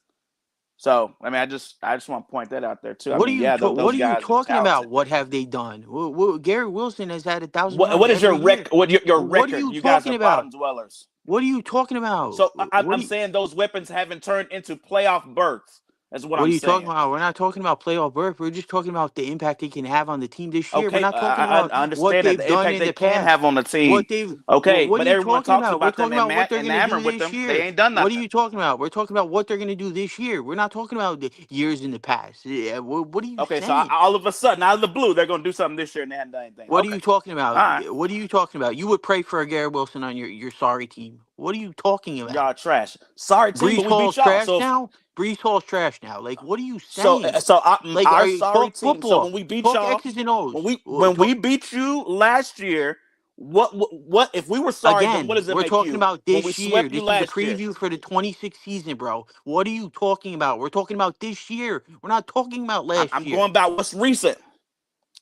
So I mean, I just want to point that out there too. I mean, yeah, What those are you guys are talking talented. about? What have they done? Gary Wilson has had 1,000 What yards is your every year. What your What are record? you You guys are talking about? bottom dwellers. What are you talking about? So What are I'm you, saying those weapons haven't turned into playoff berths. That's what what are I'm you talking saying. about? We're not talking about playoff berth. We're just talking about the impact they can have on the team this year. We're Okay, not talking I about what understand that they've the done impact in they the can past. have on the team. What they've Okay, what are but you everyone talking talks about? We're about them talking about what they're gonna do enamored with this them. They year. ain't done What are nothing. you talking about? We're talking about what they're gonna do this year. We're not talking about the years in the past. Yeah, what are you Okay, so saying? all of a sudden, out of the blue, they're going to do something this year and they haven't done anything. What are Okay, you talking about? all right, What are you talking about? You would pray for a Garrett Wilson on your sorry team. What are you talking y'all about? trash. Sorry, team, Brees but we beat Hall's y'all. trash So now. Brees Hall's trash now. Like, what are you saying? so Like, our are you sorry talk team. So when football? we beat Talk y'all, X's and O's. when we beat you last year, what if we were sorry? Then what Again, does it we're make talking you? about When we this year. swept you This is the last year. preview for the 26th season, bro. What are you talking about? We're talking about this year. We're not talking about last I'm year. going by what's recent.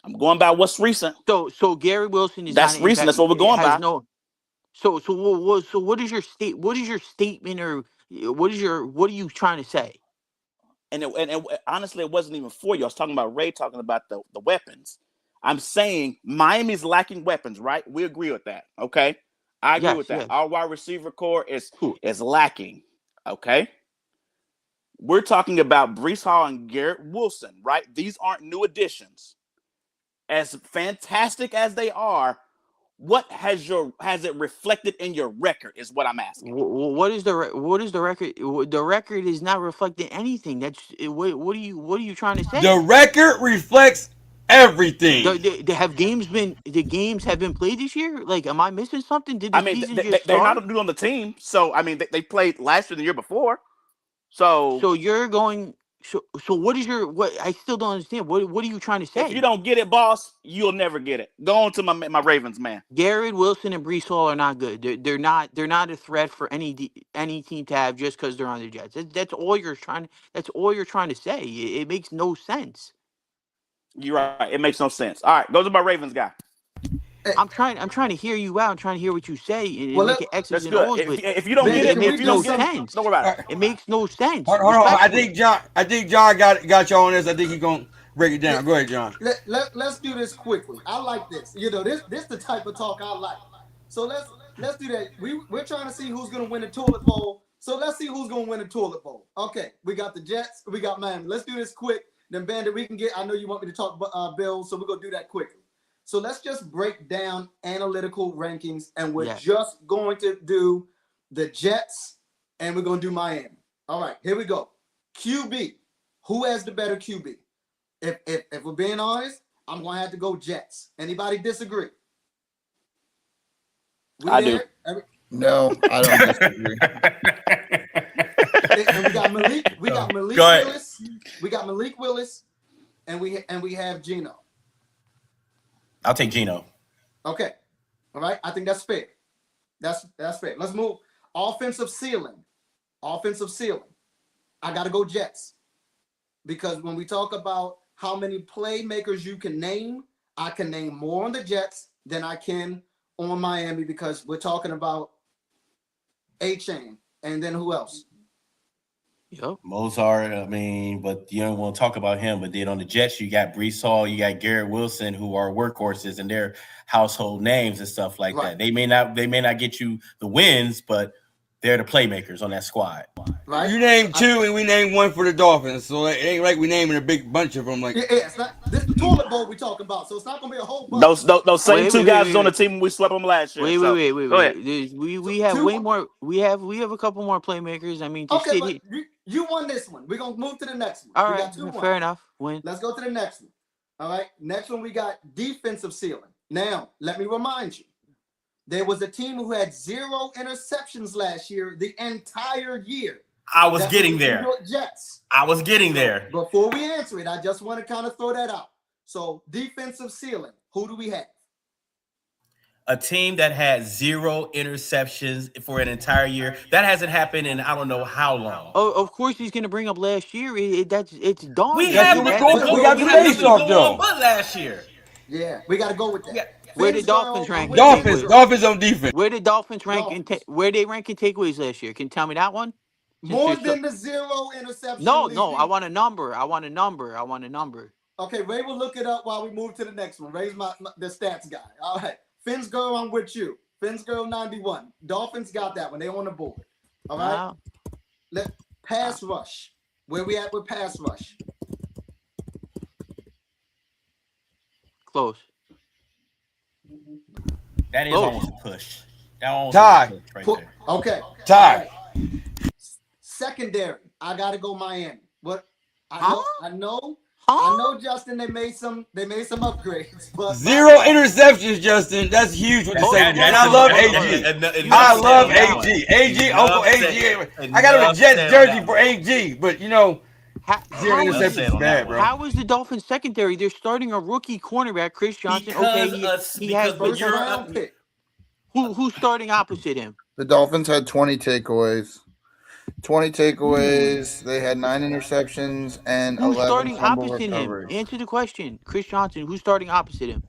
I'm going by what's recent. So Gary Wilson is not That's an recent. impact. That's what we're going Has by. no. So what is your What is your statement or what are you trying to say? And honestly, it wasn't even for you. I was talking about Ray talking about the weapons. I'm saying Miami's lacking weapons, right? We agree with that. Okay. I agree Yes, with that. yes. Our wide receiver core Cool. is lacking. Okay. We're talking about Brees Hall and Garrett Wilson, right? These aren't new additions. As fantastic as they are, what has it reflected in your record is what I'm asking. What is the record? The record is not reflecting anything. What are you trying to The say? record reflects everything. The games have been played this year? Like, am I missing something? Did the I mean, season just they're start? not new on the team, so I mean, they played last year, the year before. So So you're going. So what is your what? I still don't understand. What are you trying to if you say? don't get it, boss, you'll never get it. Go on to my Ravens, man. Garrett Wilson and Brees Hall are not good. They're not a threat for any team to have just because they're on the Jets. That's all you're trying. That's all you're trying to say. It makes no sense. You're right. It makes no sense. All right, go to my Ravens guy. I'm trying to hear you out. I'm trying to hear what you say and Well, make it X's That's and good. O's, but If you don't Ben, get it it, can we makes if you do no don't get some? it, sense. don't worry about it. It makes no sense. Hold on. I Respectfully. think John got y'all on this. I think he's gonna break it down. Go ahead, John. Let's do this quickly. I like this. This the type of talk I like. So let's do that. We're trying to see who's gonna win the toilet bowl. So let's see who's gonna win the toilet bowl. Okay, we got the Jets. We got Miami. Let's do this quick. Then Bandit, we can get. I know you want me to talk Bills, so we're gonna do that quickly. So let's just break down analytical rankings, and we're just going to do the Jets, and we're gonna do Miami. All right, here we go. QB. Who has the better QB? If we're being honest, I'm gonna have to go Jets. Anybody disagree? I do. No, I don't disagree. And we got Malik. We got Malik Go ahead. Willis. We got Malik Willis, and we have Geno. I'll take Geno. Okay, all right. I think that's fair. That's fair. Let's move. Offensive ceiling. I gotta go Jets because when we talk about how many playmakers you can name, I can name more on the Jets than I can on Miami because we're talking about A-Chain. And then who else? Yep. Mozart, but you don't want to talk about him. But then on the Jets, you got Brees Hall, you got Garrett Wilson, who are workhorses and they're household names and stuff like that. They may not get you the wins, but they're the playmakers on that squad. Right? You named two, and we named one for the Dolphins. So it ain't like we naming a big bunch of them. Like, it's not this the toilet bowl we talking about, so it's not gonna be a whole bunch. Those same two guys was on the team when we swept them last year. Wait. Go ahead. We have way more. We have a couple more playmakers. I mean, Okay, but you won this one. We're gonna move to the next one. All we right, got 2-1. fair enough. Win. Let's go to the next one. All right, next one we got defensive ceiling. Now, let me remind you, there was a team who had 0 interceptions last year, the entire year. I was getting there. New York Jets. I was getting there. Before we answer it, I just want to kind of throw that out. So, defensive ceiling, who do we have? A team that had 0 interceptions for an entire year. That hasn't happened in I don't know how long. Oh, of course he's gonna bring up last year. It's done. We have we got the base off though. But last year. Yeah, we got to go with that. Yeah. Where did Dolphins rank? Dolphins on defense. Where did Dolphins rank? Where they rank in takeaways last year? Can you tell me that one? More than the 0 interceptions. No. I want a number. Okay, Ray will look it up while we move to the next one. Ray's the stats guy. All right. Finn's girl, I'm with you. Finn's girl 91. Dolphins got that one. They on the board. All right. Pass rush. Where we at with pass rush? Close. That is almost a push. That almost Tie. is a push right there. Okay. Tie. Right. Secondary. I gotta go Miami. What? I know, Justin. They made some upgrades. But 0 interceptions, Justin. That's huge with the secondary. And I love AG. I love AG. AG, Uncle AG. I got a Jets jersey for AG, but 0 interceptions is bad, bro. How is the Dolphins secondary? They're starting a rookie cornerback, Chris Johnson. He has first round pick. Who's starting opposite him? The Dolphins had 20 takeaways. They had 9 interceptions and Who's 11 starting fumble opposite recoveries. him? Answer the question. Chris Johnson. Who's starting opposite him?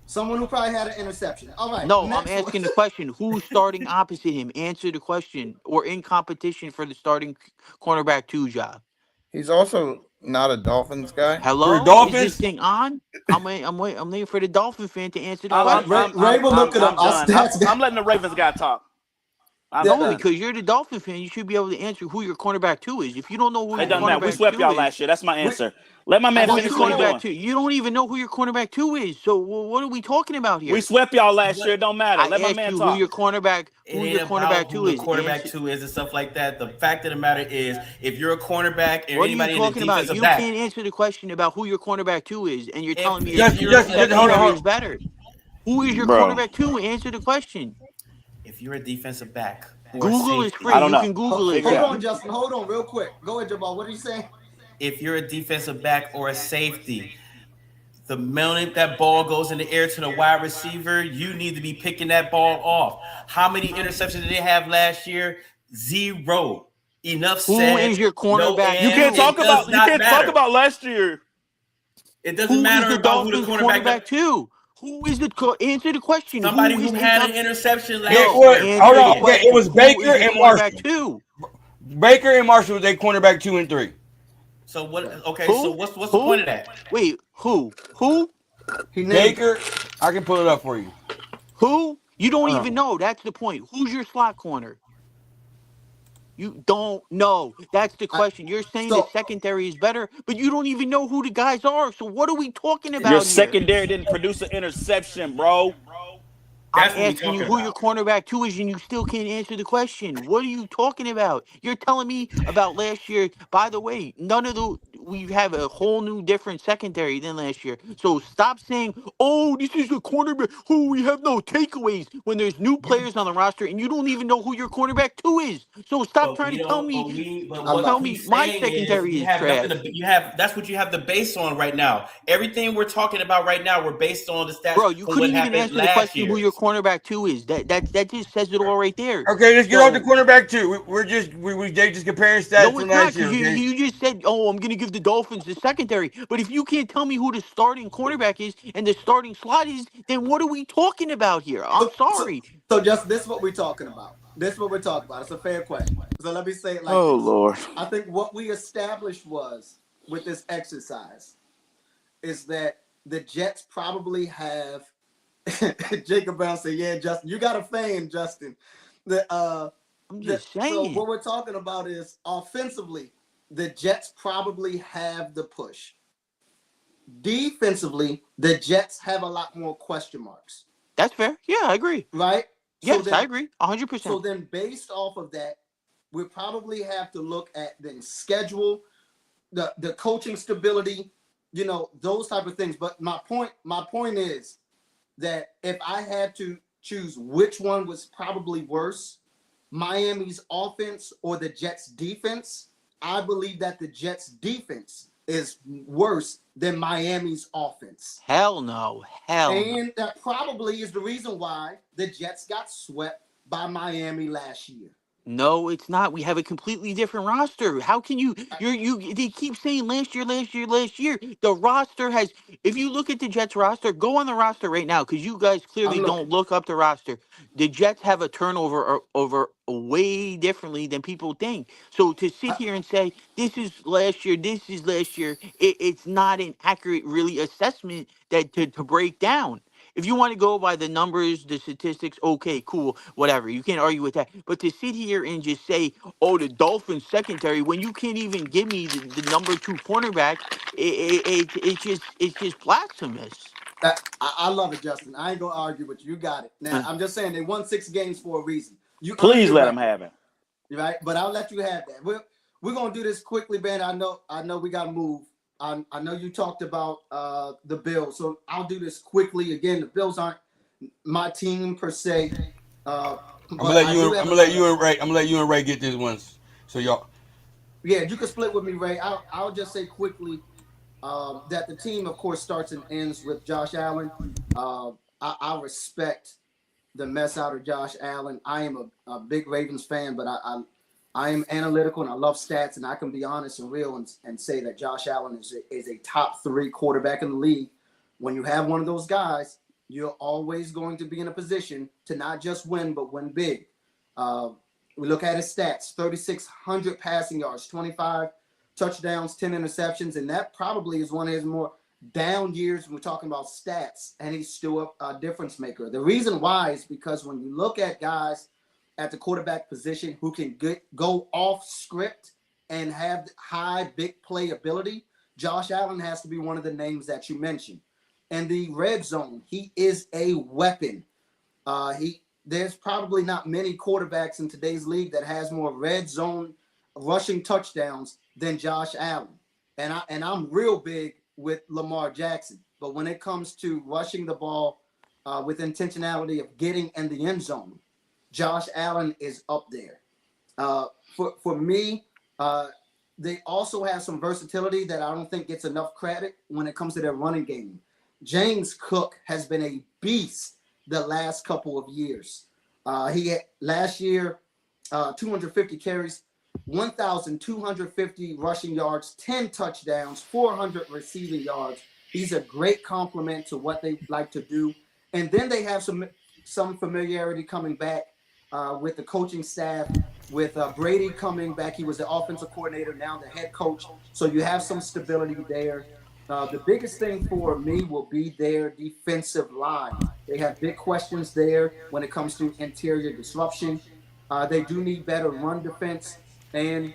Someone who probably had an interception. All right. No, I'm asking the question. Who's starting opposite him? Answer the question. Or in competition for the starting cornerback 2 job. He's also not a Dolphins guy. Hello? For Dolphins? Is this thing on? I'm waiting for the Dolphin fan to answer the I'm question. Ray will look it up. I'm letting the Ravens guy talk. No, because you're the Dolphin fan. You should be able to answer who your cornerback 2 is. If you don't know who It your doesn't matter. We cornerback swept 2 y'all is, last year. That's my answer. Let my man finish what he's doing. you don't even know who your cornerback 2 is. So what are we talking about here? We swept y'all last year. It don't matter. I Let my asked man you talk. who your cornerback 2 Who is. the quarterback 2 is and stuff like that. The fact of the matter is, if you're a cornerback and What are anybody you talking in the about? defensive You back, can't answer the question about who your cornerback 2 is, and you're telling me hold on. is better. Who is your cornerback 2? Answer the question. if you're a defensive back, Google is free. I don't You know. can Google it. Hold on, Justin. Hold on, real quick. Go ahead, Jabal. What are you saying? if you're a defensive back or a safety, the moment that ball goes in the air to the wide receiver, you need to be picking that ball off. How many interceptions did they have last year? 0. Enough said. Who is your cornerback? You can't talk about last year. It doesn't Who matter is the about who Dolphins the cornerback cornerback 2? Who is the answer the question? Somebody Who who is the had top? an interception last It No, was, year. answer hold the on. Okay, it question. was Who Baker is the and cornerback Marshall. 2? Baker and Marshall was their cornerback 2 and 3. So what? Okay, so Who? what's the point Who? of that? Wait, who? Who? He named Baker, I can pull it up for you. Who? You don't Hold even on. know. That's the point. Who's your slot corner? You don't know. That's the I, question. You're saying the so secondary is better, but you don't even know who the guys are. So what are we talking Your about here? secondary didn't produce an interception, bro. I'm That's what we asking you talking who your about. cornerback 2 is, and you still can't answer the question. What are you talking about? You're telling me about last year. By the way, we have a whole new different secondary than last year. So stop saying, "Oh, this is the cornerback. Who we have no takeaways," when there's new players on the roster and you don't even know who your cornerback 2 is. So stop But trying we to tell don't. me. But I what Tell love it. me he's my saying is secondary you is have nothing trash. to. You have. That's what you have the base on right now. Everything we're talking about right now, we're based on the stats Bro, you from what couldn't even happened answer the last question who year. your cornerback 2 is. That just says it all right there. Okay, let's get off the So cornerback 2. They just comparing stats no, from it's not, last because year. you Okay. you just said, "Oh, I'm gonna give the Dolphins the secondary." But if you can't tell me who the starting cornerback is and the starting slot is, then what are we talking about here? I'm so so sorry. so just this is what we're talking about. This is what we're talking about. It's a fair question. So let me say it like Oh this. Lord. I think what we established was with this exercise is that the Jets probably have Jacob Brown said, "Yeah, Justin, you got a fan, Justin." I'm The just so saying. what we're talking about is offensively, the Jets probably have the push. Defensively, the Jets have a lot more question marks, That's fair. Yeah, I agree. right? So Yes, I then, agree. so 100%. then, based off of that, we probably have to look at then schedule, the coaching stability, those type of things. But my point is that if I had to choose which one was probably worse, Miami's offense or the Jets defense, I believe that the Jets defense is worse than Miami's offense. Hell no. Hell no. And that probably is the reason why the Jets got swept by Miami last year. No, it's not. We have a completely different roster. How can they keep saying last year, last year, last year. The roster has, if you look at the Jets roster, go on the roster right now, because you guys clearly I'm don't looking. look up the roster. The Jets have a turnover over way differently than people think. So to sit I, here and say this is last year, this is last year, it's not an accurate really assessment that to break down. If you want to go by the numbers, the statistics, okay, cool, whatever. You can't argue with that. But to sit here and just say, "Oh, the Dolphins secondary," when you can't even give me the number 2 cornerback, it's just blasphemous. I love it, Justin. I ain't gonna argue with you. You got it. Now Uh, I'm just saying they won 6 games for a reason. You earned Please your let him record, have it. right? But I'll let you have that. We're gonna do this quickly, Ben. I know we gotta move. I know you talked about the Bills, so I'll do this quickly. Again, the Bills aren't my team per se, but I do have a lot of. I'm gonna let you and Ray get this once. So y'all, Yeah, you can split with me, Ray. I'll just say quickly that the team, of course, starts and ends with Josh Allen. I respect the mess out of Josh Allen. I am a big Ravens fan, but I am analytical and I love stats, and I can be honest and real and say that Josh Allen is a top 3 quarterback in the league. When you have one of those guys, you're always going to be in a position to not just win, but win big. We look at his stats: 3,600 passing yards, 25 touchdowns, 10 interceptions, and that probably is one of his more down years when we're talking about stats, and he's still a difference maker. The reason why is because when you look at guys at the quarterback position who can go off script and have high big play ability, Josh Allen has to be one of the names that you mentioned. And the red zone, he is a weapon. There's probably not many quarterbacks in today's league that has more red zone rushing touchdowns than Josh Allen. And I'm real big with Lamar Jackson, but when it comes to rushing the ball with intentionality of getting in the end zone, Josh Allen is up there. For me, they also have some versatility that I don't think gets enough credit when it comes to their running game. James Cook has been a beast the last couple of years. He had last year 250 carries, 1,250 rushing yards, 10 touchdowns, 400 receiving yards. He's a great complement to what they like to do. And then they have some familiarity coming back with the coaching staff, with Brady coming back. He was the offensive coordinator, now the head coach. So you have some stability there. The biggest thing for me will be their defensive line. They have big questions there when it comes to interior disruption. They do need better run defense. And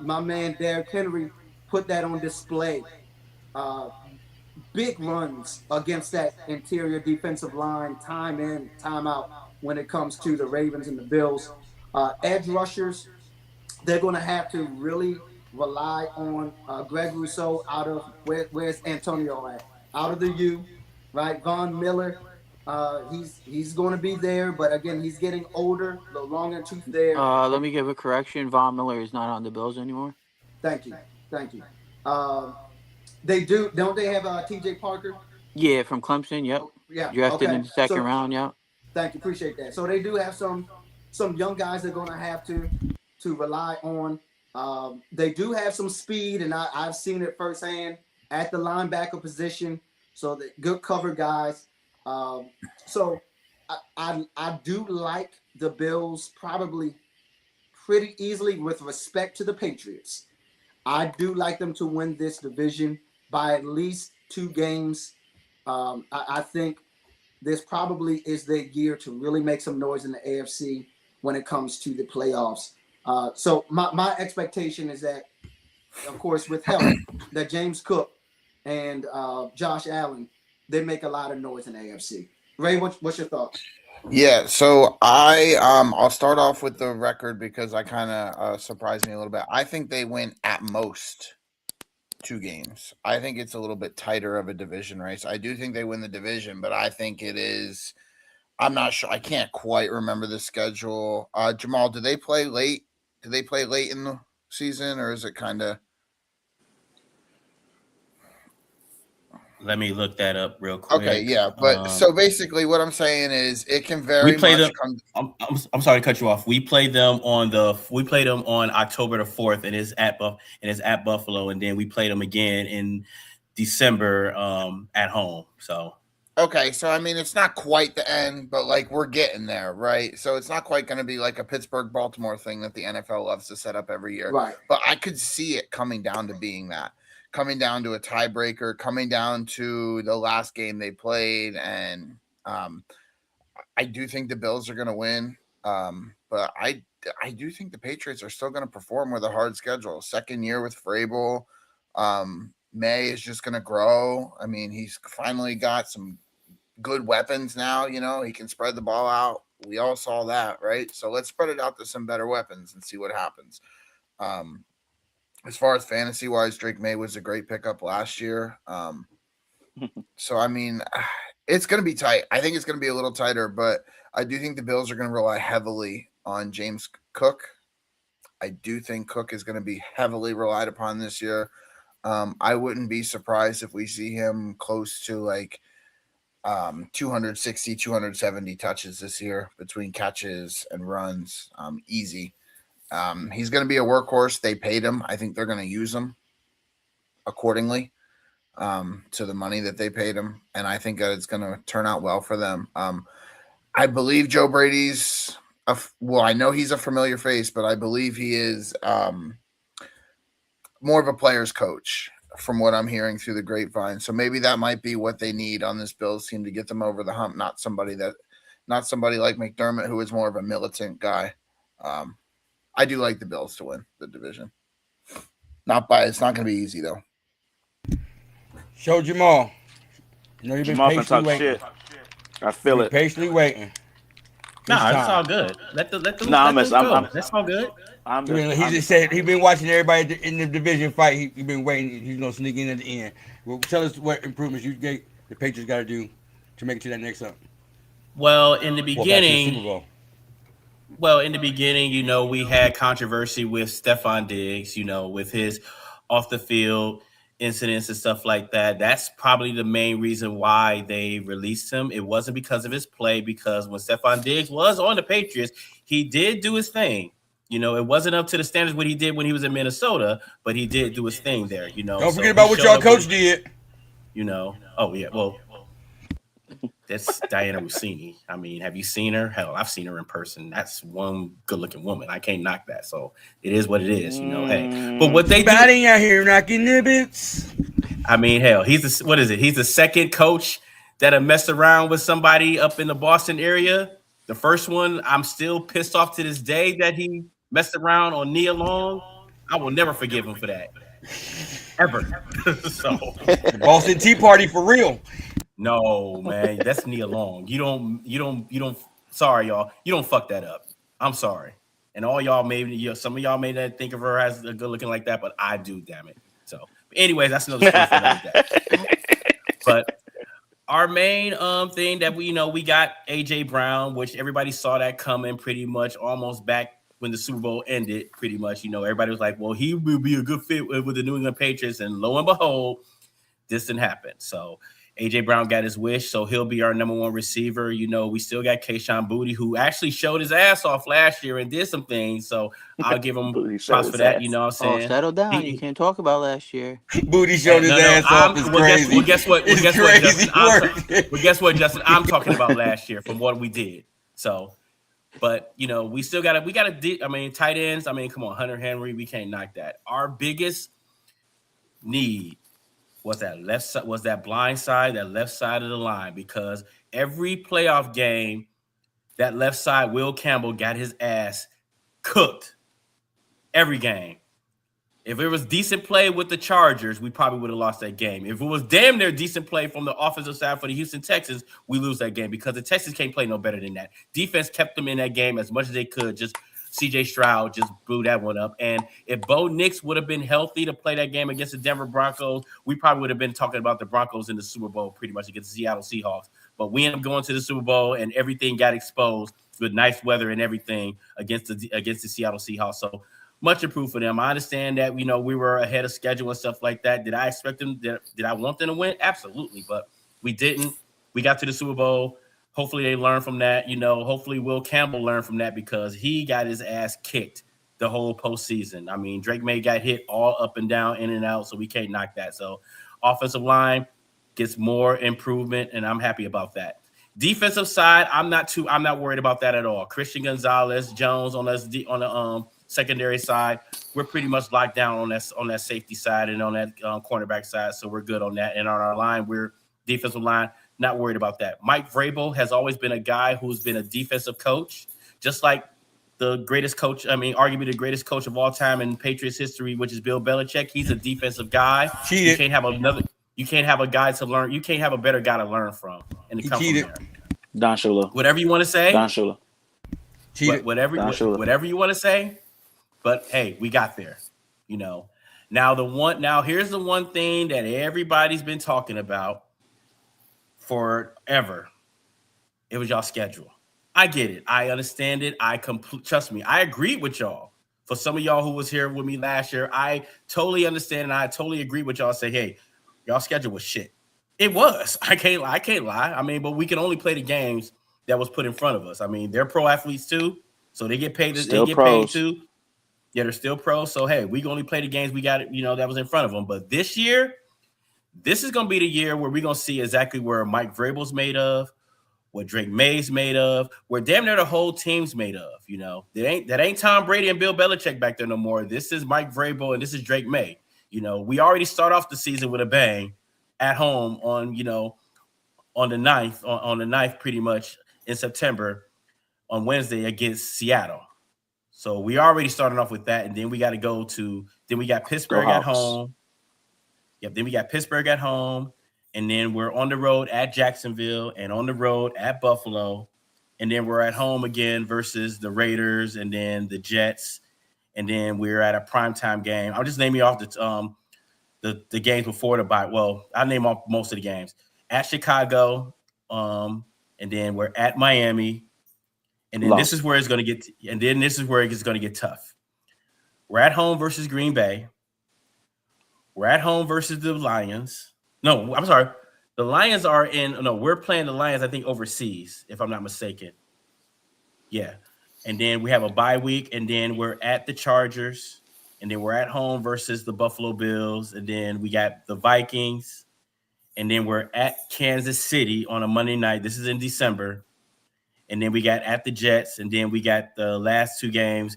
my man Derrick Henry put that on display. Uh, Big runs against that interior defensive line, time in, time out, when it comes to the Ravens and the Bills. Edge rushers, they're going to have to really rely on Greg Rousseau out of where's Antonio at? Out of the U, right? Von Miller, he's going to be there, but again, he's getting older, the long and tooth there. Let me give a correction. Von Miller is not on the Bills anymore. Thank you, thank you. They don't they have T.J. Parker? Yeah, from Clemson. Yep. Yeah. Drafted Okay. in the second round. Yeah. Thank you, appreciate that. So they do have some young guys they're going to have to rely on. They do have some speed, and I've seen it firsthand at the linebacker position. So the good cover guys. So I do like the Bills probably pretty easily with respect to the Patriots. I do like them to win this division by at least 2 games. I think this probably is their year to really make some noise in the AFC when it comes to the playoffs. So my expectation is that, of course, with help, that James Cook and Josh Allen, they make a lot of noise in the AFC. Ray, what's your thoughts? Yeah, so I'll start off with the record because I kind of surprised me a little bit. I think they win at most 2 games. I think it's a little bit tighter of a division race. I do think they win the division, but I think it is. I'm not sure. I can't quite remember the schedule. Jamal, do they play late? Do they play late in the season, or is it kind of? Let me look that up real quick. Okay, yeah, but so basically, what I'm saying is, it can very we play much them. I'm sorry to cut you off. We played them on October the 4th, and it's at Buffalo, and then we played them again in December at home. So okay, so I mean, it's not quite the end, but like we're getting there, right? So it's not quite going to be like a Pittsburgh-Baltimore thing that the NFL loves to set up every year, Right? But I could see it coming down to being that. Coming down to a tiebreaker, coming down to the last game they played, and I do think the Bills are going to win, but I do think the Patriots are still going to perform with a hard schedule. Second year with Vrabel, May is just going to grow. I mean, he's finally got some good weapons now. You know, he can spread the ball out. We all saw that, right? So let's spread it out to some better weapons and see what happens. As far as fantasy wise, Drake May was a great pickup last year. So, I mean, it's going to be tight. I think it's going to be a little tighter, but I do think the Bills are going to rely heavily on James Cook. I do think Cook is going to be heavily relied upon this year. I wouldn't be surprised if we see him close to like 260, 270 touches this year between catches and runs. Easy. He's going to be a workhorse. They paid him. I think they're going to use him accordingly to the money that they paid him. And I think that it's going to turn out well for them. I believe Joe Brady's I know he's a familiar face, but I believe he is more of a player's coach from what I'm hearing through the grapevine. So maybe that might be what they need on this Bills team to get them over the hump. Not somebody like McDermott, who is more of a militant guy. I do like the Bills to win the division. It's not going to be easy though. Show Jamal. You know you've been Jamal can patiently talk waiting. shit. I feel it. Patiently waiting. nah, it's all good. Let the Nah, let them I'm- go. That's all good. He just said he been watching everybody in the division fight. He been waiting. He's gonna sneak in at the end. Well, tell us what improvements the Patriots got to do to make it to that next up. Well, in the Well, back to the Super beginning, Bowl. you know, we had controversy with Stephon Diggs, you know, with his off the field incidents and stuff like that. That's probably the main reason why they released him. It wasn't because of his play, because when Stephon Diggs was on the Patriots, he did do his thing. You know, it wasn't up to the standards what he did when he was in Minnesota, but he did do his thing there, you know. Don't So forget about he what showed y'all up coach did. You know. Oh yeah. Well, that's Diana Rossini. I mean, have you seen her? Hell, I've seen her in person. That's one good-looking woman. I can't knock that. So it is what it is. You know. Hey, but what they do? Everybody out here knocking their bits. I mean, hell, what is it? He's the second coach that have messed around with somebody up in the Boston area. The first one, I'm still pissed off to this day that he messed around on Nia Long. I will never forgive him for that. Ever. So The Boston Tea Party for real. no, man, that's Nia Long. You don't. Sorry, y'all. You don't fuck that up. I'm sorry. And all y'all maybe some of y'all may not think of her as a good looking like that, but I do. Damn it. So, anyways, that's another story for another day. But our main thing that we got AJ Brown, which everybody saw that coming pretty much almost back when the Super Bowl ended. Pretty much, everybody was like, "Well, he will be a good fit with the New England Patriots," and lo and behold, this didn't happen. So AJ Brown got his wish, so he'll be our number one receiver. We still got Kayshon Boutte, who actually showed his ass off last year and did some things. So I'll give him props for that. You know what I'm saying? Settle down. You can't talk about last year. Booty showed his ass off. Is crazy. Well, guess what? It's Guess crazy what, Justin? I'm talking about last year from what we did. So, but we still got to. I mean, tight ends. I mean, come on, Hunter Henry. We can't knock that. Our biggest need was that left side, was that blind side, that left side of the line, because every playoff game, that left side, Will Campbell got his ass cooked every game. If it was decent play with the Chargers, we probably would have lost that game. If it was damn near decent play from the offensive side for the Houston Texans, we lose that game because the Texans can't play no better than that. Defense kept them in that game as much as they could. Just CJ Stroud just blew that one up. And if Bo Nix would have been healthy to play that game against the Denver Broncos, we probably would have been talking about the Broncos in the Super Bowl pretty much against the Seattle Seahawks. But we ended up going to the Super Bowl and everything got exposed with nice weather and everything against the Seattle Seahawks. So much improved for them. I understand that, we were ahead of schedule and stuff like that. Did I expect them? Did I want them to win? Absolutely. But we didn't. We got to the Super Bowl. Hopefully they learn from that. Hopefully Will Campbell learned from that because he got his ass kicked the whole postseason. I mean, Drake May got hit all up and down, in and out, so we can't knock that. So offensive line gets more improvement, and I'm happy about that. Defensive side, I'm not worried about that at all. Christian Gonzalez, Jones on the secondary side, we're pretty much locked down on that safety side and on that cornerback side, so we're good on that. And on our line, we're defensive line, not worried about that. Mike Vrabel has always been a guy who's been a defensive coach, just like the greatest coach, arguably the greatest coach of all time in Patriots history, which is Bill Belichick. He's a defensive guy. Cheated. You can't have a guy to learn. You can't have a better guy to learn from. And come from there. Don Shula. Whatever you want to say. Don Shula. Whatever you want to say. But hey, we got there. Now here's the one thing that everybody's been talking about forever. It was y'all schedule. I get it. I understand it. Trust me. I agree with y'all. For some of y'all who was here with me last year, I totally understand and I totally agree with y'all. Say, hey, y'all schedule was shit. It was. I can't lie. But we can only play the games that was put in front of us. They're pro athletes too, so they get paid. Paid too. Yeah, they're still pros. So hey, we can only play the games we got. That was in front of them. But this year, this is gonna be the year where we're gonna see exactly where Mike Vrabel's made of, what Drake May's made of, where damn near the whole team's made of. That ain't Tom Brady and Bill Belichick back there no more. This is Mike Vrabel and this is Drake May. We already start off the season with a bang at home on the 9th pretty much in September on Wednesday against Seattle. So we already started off with that, and then we got Pittsburgh at home. Yep, then we got Pittsburgh at home, and then we're on the road at Jacksonville and on the road at Buffalo, and then we're at home again versus the Raiders and then the Jets, and then we're at a primetime game. I'll just name you off the games before the bye. Well, I'll name off most of the games. At Chicago, and then we're at Miami, and then this is where it's going to get tough. We're at home versus Green Bay. We're at home versus the Lions. No, I'm sorry. The Lions we're playing the Lions, I think, overseas, if I'm not mistaken. Yeah. And then we have a bye week, and then we're at the Chargers, and then we're at home versus the Buffalo Bills, and then we got the Vikings, and then we're at Kansas City on a Monday night. This is in December. And then we got at the Jets, and then we got the last 2 games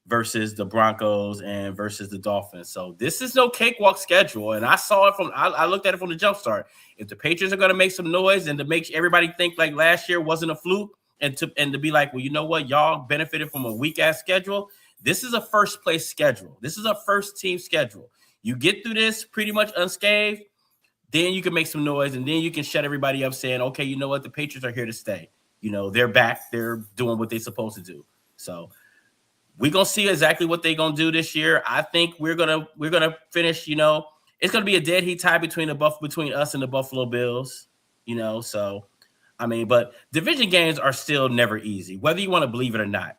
versus the Broncos and versus the Dolphins. So this is no cakewalk schedule. And I saw it I looked at it from the jump start. If the Patriots are going to make some noise and to make everybody think like last year wasn't a fluke, and to be like, well, you know what, y'all benefited from a weak ass schedule. This is a first place schedule. This is a first team schedule. You get through this pretty much unscathed, then you can make some noise, and then you can shut everybody up saying, okay, you know what, the Patriots are here to stay. You know, they're back. They're doing what they're supposed to do. So we're gonna see exactly what they're gonna do this year. I think we're gonna finish. You know, it's gonna be a dead heat tie between us and the Buffalo Bills. You know, so I mean, but division games are still never easy, whether you want to believe it or not.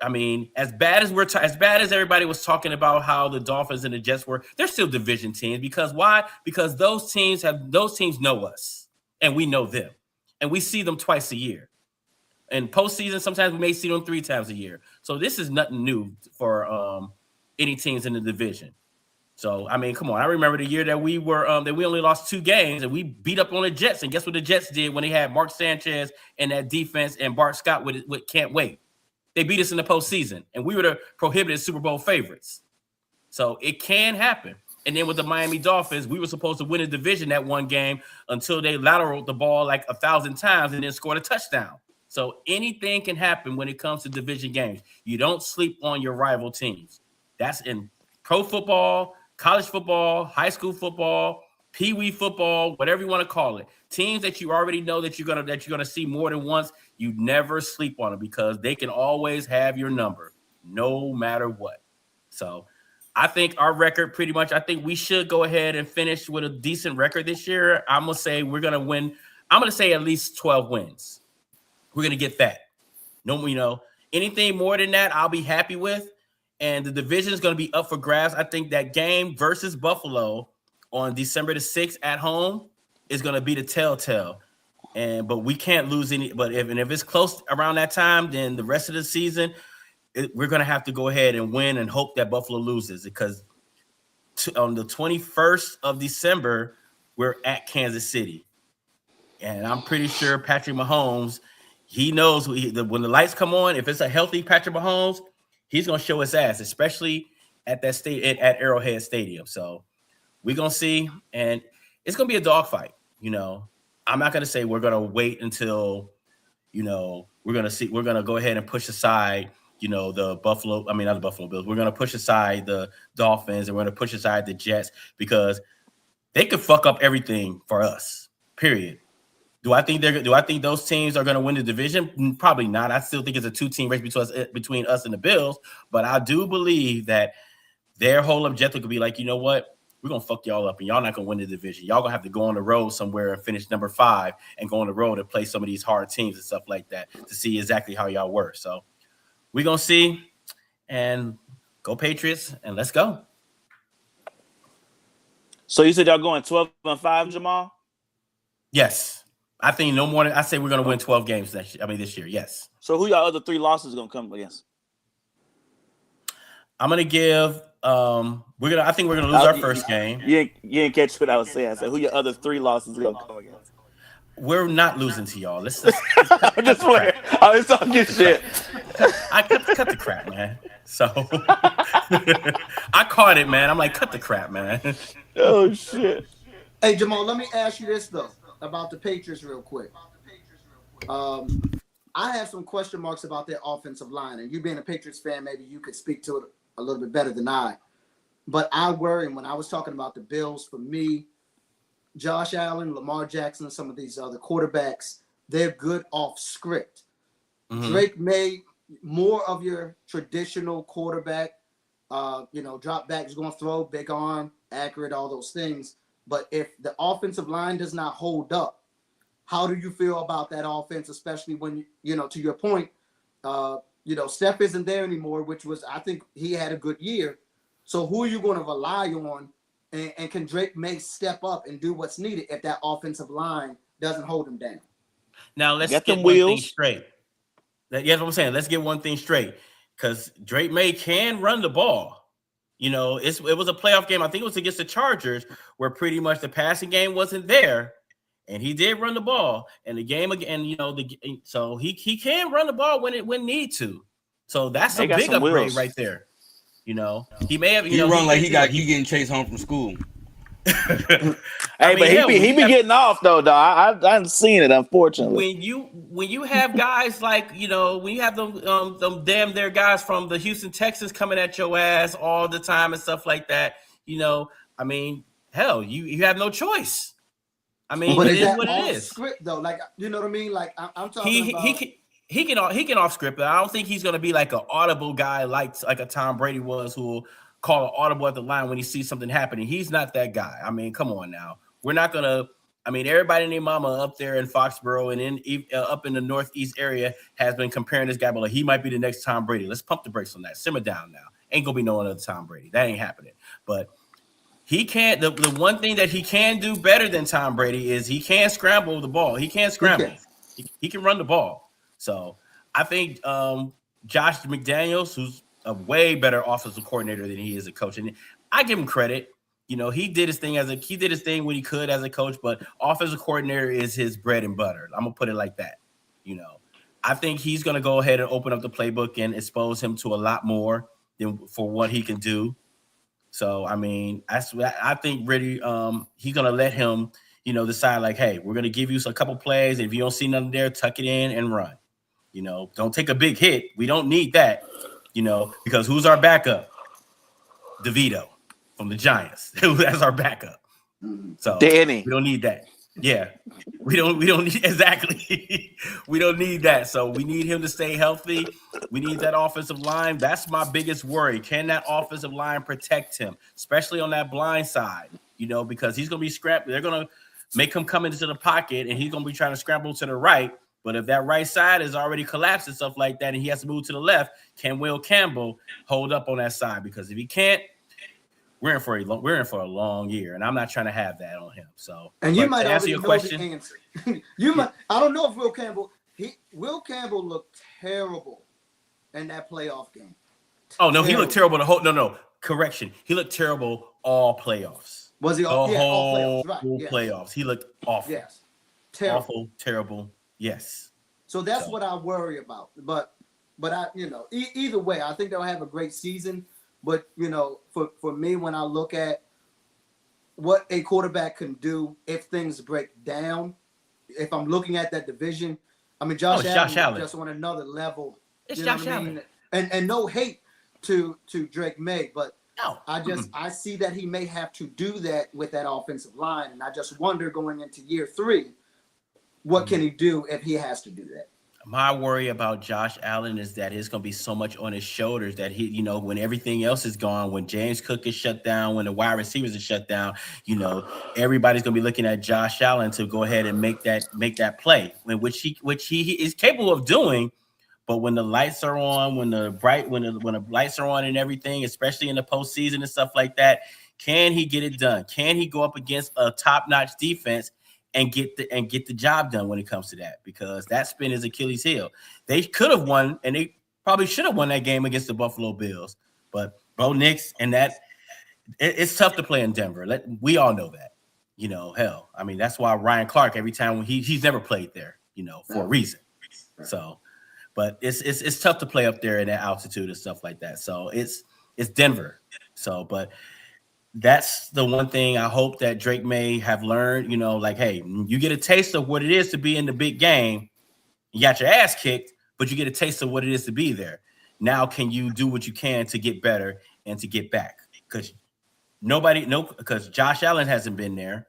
I mean, as bad as everybody was talking about how the Dolphins and the Jets were, they're still division teams. Because why? Because those teams know us and we know them. And we see them twice a year. And postseason, sometimes we may see them 3 times a year. So this is nothing new for any teams in the division. So, I mean, come on. I remember the year that we only lost 2 games and we beat up on the Jets. And guess what the Jets did when they had Mark Sanchez and that defense and Bart Scott with can't wait. They beat us in the postseason. And we were the prohibited Super Bowl favorites. So it can happen. And then with the Miami Dolphins, we were supposed to win a division that one game until they lateraled the ball like 1,000 times and then scored a touchdown. So anything can happen when it comes to division games. You don't sleep on your rival teams. That's in pro football, college football, high school football, pee-wee football, whatever you want to call it. Teams that you already know that you're gonna see more than once, you never sleep on them because they can always have your number, no matter what. So I think our record pretty much, I think we should go ahead and finish with a decent record this year. I'm going to say we're going to win. I'm going to say at least 12 wins. We're going to get that. No, you know, anything more than that, I'll be happy with. And the division is going to be up for grabs. I think that game versus Buffalo on December the 6th at home is going to be the telltale. But we can't lose any. But if it's close around that time, then the rest of the season, we're going to have to go ahead and win and hope that Buffalo loses because on the 21st of December, we're at Kansas City. And I'm pretty sure Patrick Mahomes, he knows when the lights come on, if it's a healthy Patrick Mahomes, he's going to show his ass, especially at that at Arrowhead Stadium. So we're going to see, and it's going to be a dogfight. You know, I'm not going to say we're going to wait until, you know, we're going to go ahead and push aside, you know, not the Buffalo Bills. We're going to push aside the Dolphins and we're going to push aside the Jets because they could fuck up everything for us, period. Do I think those teams are going to win the division? Probably not. I still think it's a 2-team race between us and the Bills, but I do believe that their whole objective could be like, you know what? We're going to fuck y'all up and y'all not going to win the division. Y'all going to have to go on the road somewhere and finish number 5 and go on the road and play some of these hard teams and stuff like that to see exactly how y'all were. So we're going to see, and go Patriots, and let's go. So you said y'all going 12-5, Jamal? Yes. I think no more than I say we're going to win 12 games this year. Yes. So who y'all other 3 losses going to come against? I'm going to give I think we're going to lose our first game. You didn't catch what I was saying. I said who your other 3 losses going to come against? We're not losing to y'all. Let's I'm just playing. I was talking shit. I cut the crap, man. So I caught it, man. I'm like, cut the crap, man. Oh shit. Hey Jamal, let me ask you this though about the Patriots real quick. I have some question marks about their offensive line, and you being a Patriots fan, maybe you could speak to it a little bit better than I. But I worry, and when I was talking about the Bills, for me, Josh Allen, Lamar Jackson, some of these other quarterbacks, they're good off script. Mm-hmm. Drake May, more of your traditional quarterback, drop back, is going to throw, big arm, accurate, all those things. But if the offensive line does not hold up, how do you feel about that offense, especially when, to your point, Steph isn't there anymore, which was, I think he had a good year. So who are you going to rely on? And can Drake May step up and do what's needed if that offensive line doesn't hold him down? Now, let's get one thing straight. That's what I'm saying. Let's get one thing straight. Because Drake May can run the ball. You know, it was a playoff game. I think it was against the Chargers, where pretty much the passing game wasn't there, and he did run the ball. And the game again, you know, so he can run the ball when need to. So that's They a got big some upgrade wheels. right there. You know, he may have. You He know, run like he getting chased home from school. Hey, but hell, he be getting off though. I haven't seen it, unfortunately. when you have guys like, you know, when you have them damn their guys from the Houston Texans coming at your ass all the time and stuff like that, you know, I mean, hell, you have no choice. I mean, But it is is that what off it is. script though? Like, you know what I mean? Like, I'm talking about. He can off script, but I don't think he's going to be like an audible guy like a Tom Brady was, who will call an audible at the line when he sees something happening. He's not that guy. I mean, come on now. We're not going to. I mean, everybody and their mama up there in Foxborough and up in the Northeast area has been comparing this guy, but like, he might be the next Tom Brady. Let's pump the brakes on that. Simmer down now. Ain't going to be no other Tom Brady. That ain't happening. But he can't. The one thing that he can do better than Tom Brady is he can scramble the ball. He can scramble. He can run the ball. So I think Josh McDaniels, who's a way better offensive coordinator than he is a coach, and I give him credit. You know, he did his thing when he could as a coach, but offensive coordinator is his bread and butter. I'm gonna put it like that. You know, I think he's gonna go ahead and open up the playbook and expose him to a lot more than for what he can do. So I mean, I think really he's gonna let him, you know, decide like, hey, we're gonna give you a couple plays, and if you don't see nothing there, tuck it in and run. You know, don't take a big hit. We don't need that, you know, because who's our backup? DeVito from the Giants. That's our backup. So Danny. we don't need that. Yeah. We don't need exactly. We don't need that. So we need him to stay healthy. We need that offensive line. That's my biggest worry. Can that offensive line protect him, especially on that blind side? You know, because he's gonna be scrapped. They're gonna make him come into the pocket and he's gonna be trying to scramble to the right. But if that right side is already collapsed and stuff like that, and he has to move to the left, can Will Campbell hold up on that side? Because if he can't, we're in for a long year, and I'm not trying to have that on him. So, and you might answer already your know question. the answer. I don't know if Will Campbell looked terrible in that playoff game. Oh no, he looked terrible correction. He looked terrible all playoffs. Was he all whole playoffs? Right. Yes. Playoffs. He looked awful. Yes. Terrible. Awful, terrible. Yes. So that's what I worry about. But I, you know, either way, I think they'll have a great season. But, you know, for me, when I look at what a quarterback can do if things break down, if I'm looking at that division, I mean, Josh Allen is just on another level. It's Josh Allen. And no hate to Drake May, but no. I see that he may have to do that with that offensive line. And I just wonder going into year 3, what can he do if he has to do that? My worry about Josh Allen is that it's going to be so much on his shoulders that he, you know, when everything else is gone, when James Cook is shut down, when the wide receivers are shut down, you know, everybody's going to be looking at Josh Allen to go ahead and make that play, which he is capable of doing. But when the lights are on, when the lights are on and everything, especially in the postseason and stuff like that, can he get it done? Can he go up against a top-notch defense and get the job done when it comes to that? Because that's been his Achilles heel. They could have won, and they probably should have won that game against the Buffalo Bills. But Bo Nix and it's tough to play in Denver. We all know that. You know, hell, I mean, that's why Ryan Clark, every time he's never played there, you know, for a reason. So, but it's tough to play up there in that altitude and stuff like that. So it's Denver. So, but that's the one thing I hope that Drake may have learned, you know, like, hey, you get a taste of what it is to be in the big game. You got your ass kicked, but you get a taste of what it is to be there. Now, can you do what you can to get better and to get back? Because Josh Allen hasn't been there.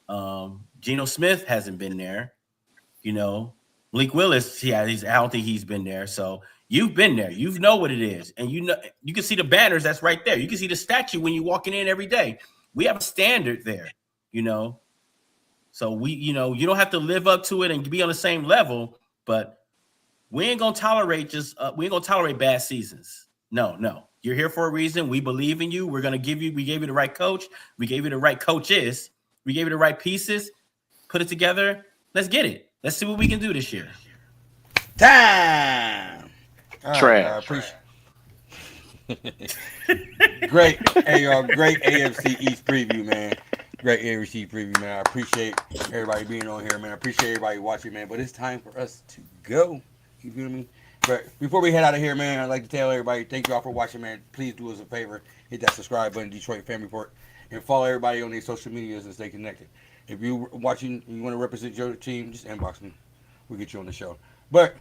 Geno Smith hasn't been there. You know, Malik Willis, I don't think he's been there. So you've been there. You know what it is. And you know, you can see the banners that's right there. You can see the statue when you're walking in every day. We have a standard there, you know. So you don't have to live up to it and be on the same level, but we ain't gonna tolerate bad seasons. No. You're here for a reason. We believe in you. We gave you the right coach. We gave you the right coaches. We gave you the right pieces. Put it together. Let's get it. Let's see what we can do this year. Time. Trash. Great, hey y'all, great AFC East preview, man. Great AFC preview, man. I appreciate everybody being on here, man. I appreciate everybody watching, man. But it's time for us to go. You feel me? But before we head out of here, man, I'd like to tell everybody, thank you all for watching, man. Please do us a favor, hit that subscribe button, Detroit Family Report, and follow everybody on their social medias and stay connected. If you're watching and you want to represent your team, just inbox me. We'll get you on the show. But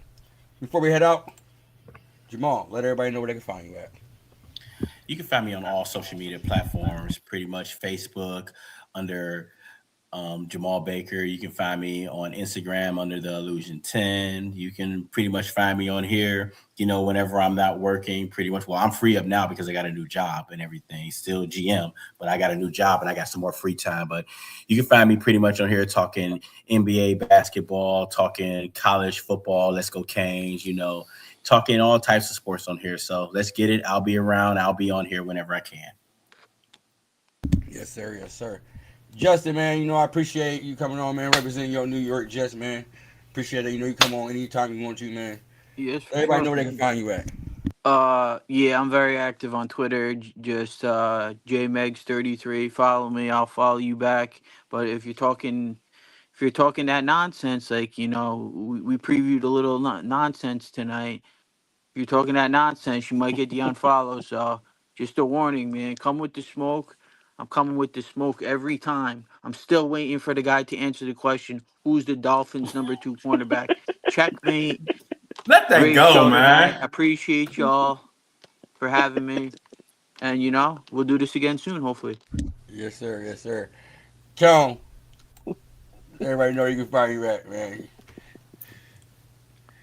before we head out, Jamal, let everybody know where they can find you at. You can find me on all social media platforms, pretty much Facebook under Jamal Baker. You can find me on Instagram under the Illusion 10. You can pretty much find me on here, whenever I'm not working, pretty much. Well, I'm free up now because I got a new job and everything. Still GM, but I got a new job and I got some more free time. But you can find me pretty much on here talking NBA basketball, talking college football. Let's go Canes, talking all types of sports on here. So let's get it. I'll be around. I'll be on here whenever I can. Yes, sir. Yes, sir. Justin, man, I appreciate you coming on, man, representing your New York Jets, man. Appreciate it. You come on anytime you want to, man. Yes. Everybody know where they can find you at. Yeah, I'm very active on Twitter. Just jmegs33. Follow me. I'll follow you back. But if you're talking that nonsense, like we previewed a little nonsense tonight. If you're talking that nonsense, you might get the unfollow. So just a warning, man. Come with the smoke. I'm coming with the smoke every time. I'm still waiting for the guy to answer the question: who's the Dolphins' #2 cornerback? Checkmate. Let that Great go, show tonight. man. Appreciate y'all for having me. And we'll do this again soon, hopefully. Yes, sir. Yes, sir. John, everybody know you can find you at, man.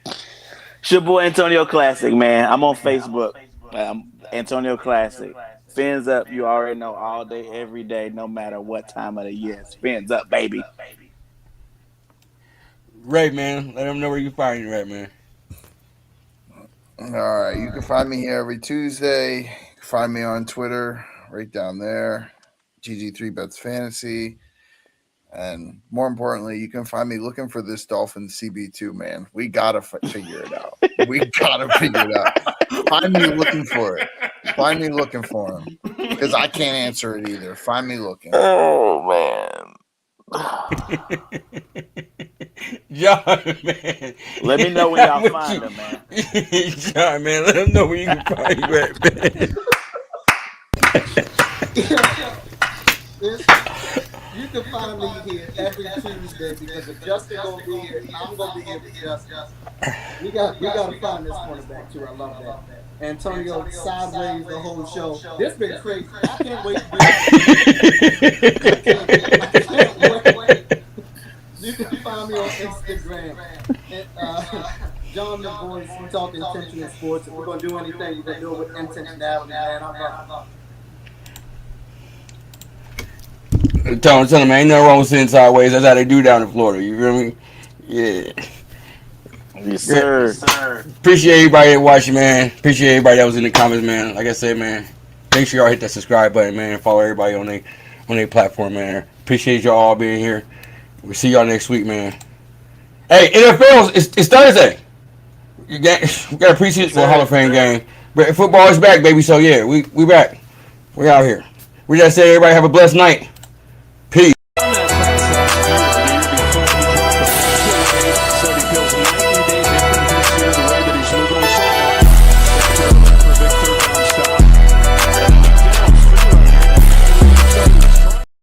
It's your boy Antonio Classic, man. I'm on Facebook. Antonio Classic. Fins up, you already know, all day, every day, no matter what time of the year. Fins up, baby. Ray, man, let them know where you find you at, man. All right, you can find me here every Tuesday. You can find me on Twitter, right down there, GG3Bets Fantasy. And more importantly, you can find me looking for this Dolphins CB2, man. We got to figure it out. We got to figure it out. Find me looking for it. Find me looking for him. Because I can't answer it either. Find me looking. Oh, man. John, man. Let me know when y'all find him, man. John, man, let them know where you can find you at, man. You can find me here every Tuesday because if Justin gonna be here, I'm gonna be here with Justin. We gotta find this cornerback too. I love that. Antonio sideways the whole show. This been crazy. I can't wait to I can't wait. You can find me on Instagram. John the Voice. We talk intentional sports. If we're gonna do anything, we're gonna do it with intentionality, man. I'm up. Tell him, man, ain't nothing wrong with sitting sideways. That's how they do down in Florida. You feel me? Yeah. Yes, sir. Yes, sir. Appreciate everybody that watching, man. Appreciate everybody that was in the comments, man. Like I said, man, make sure y'all hit that subscribe button, man. Follow everybody on their platform, man. Appreciate y'all all being here. We'll see y'all next week, man. Hey, NFL, it's Thursday. We got a preseason Hall of Fame game. But football is back, baby. So, yeah, we back. We out here. We just say everybody have a blessed night.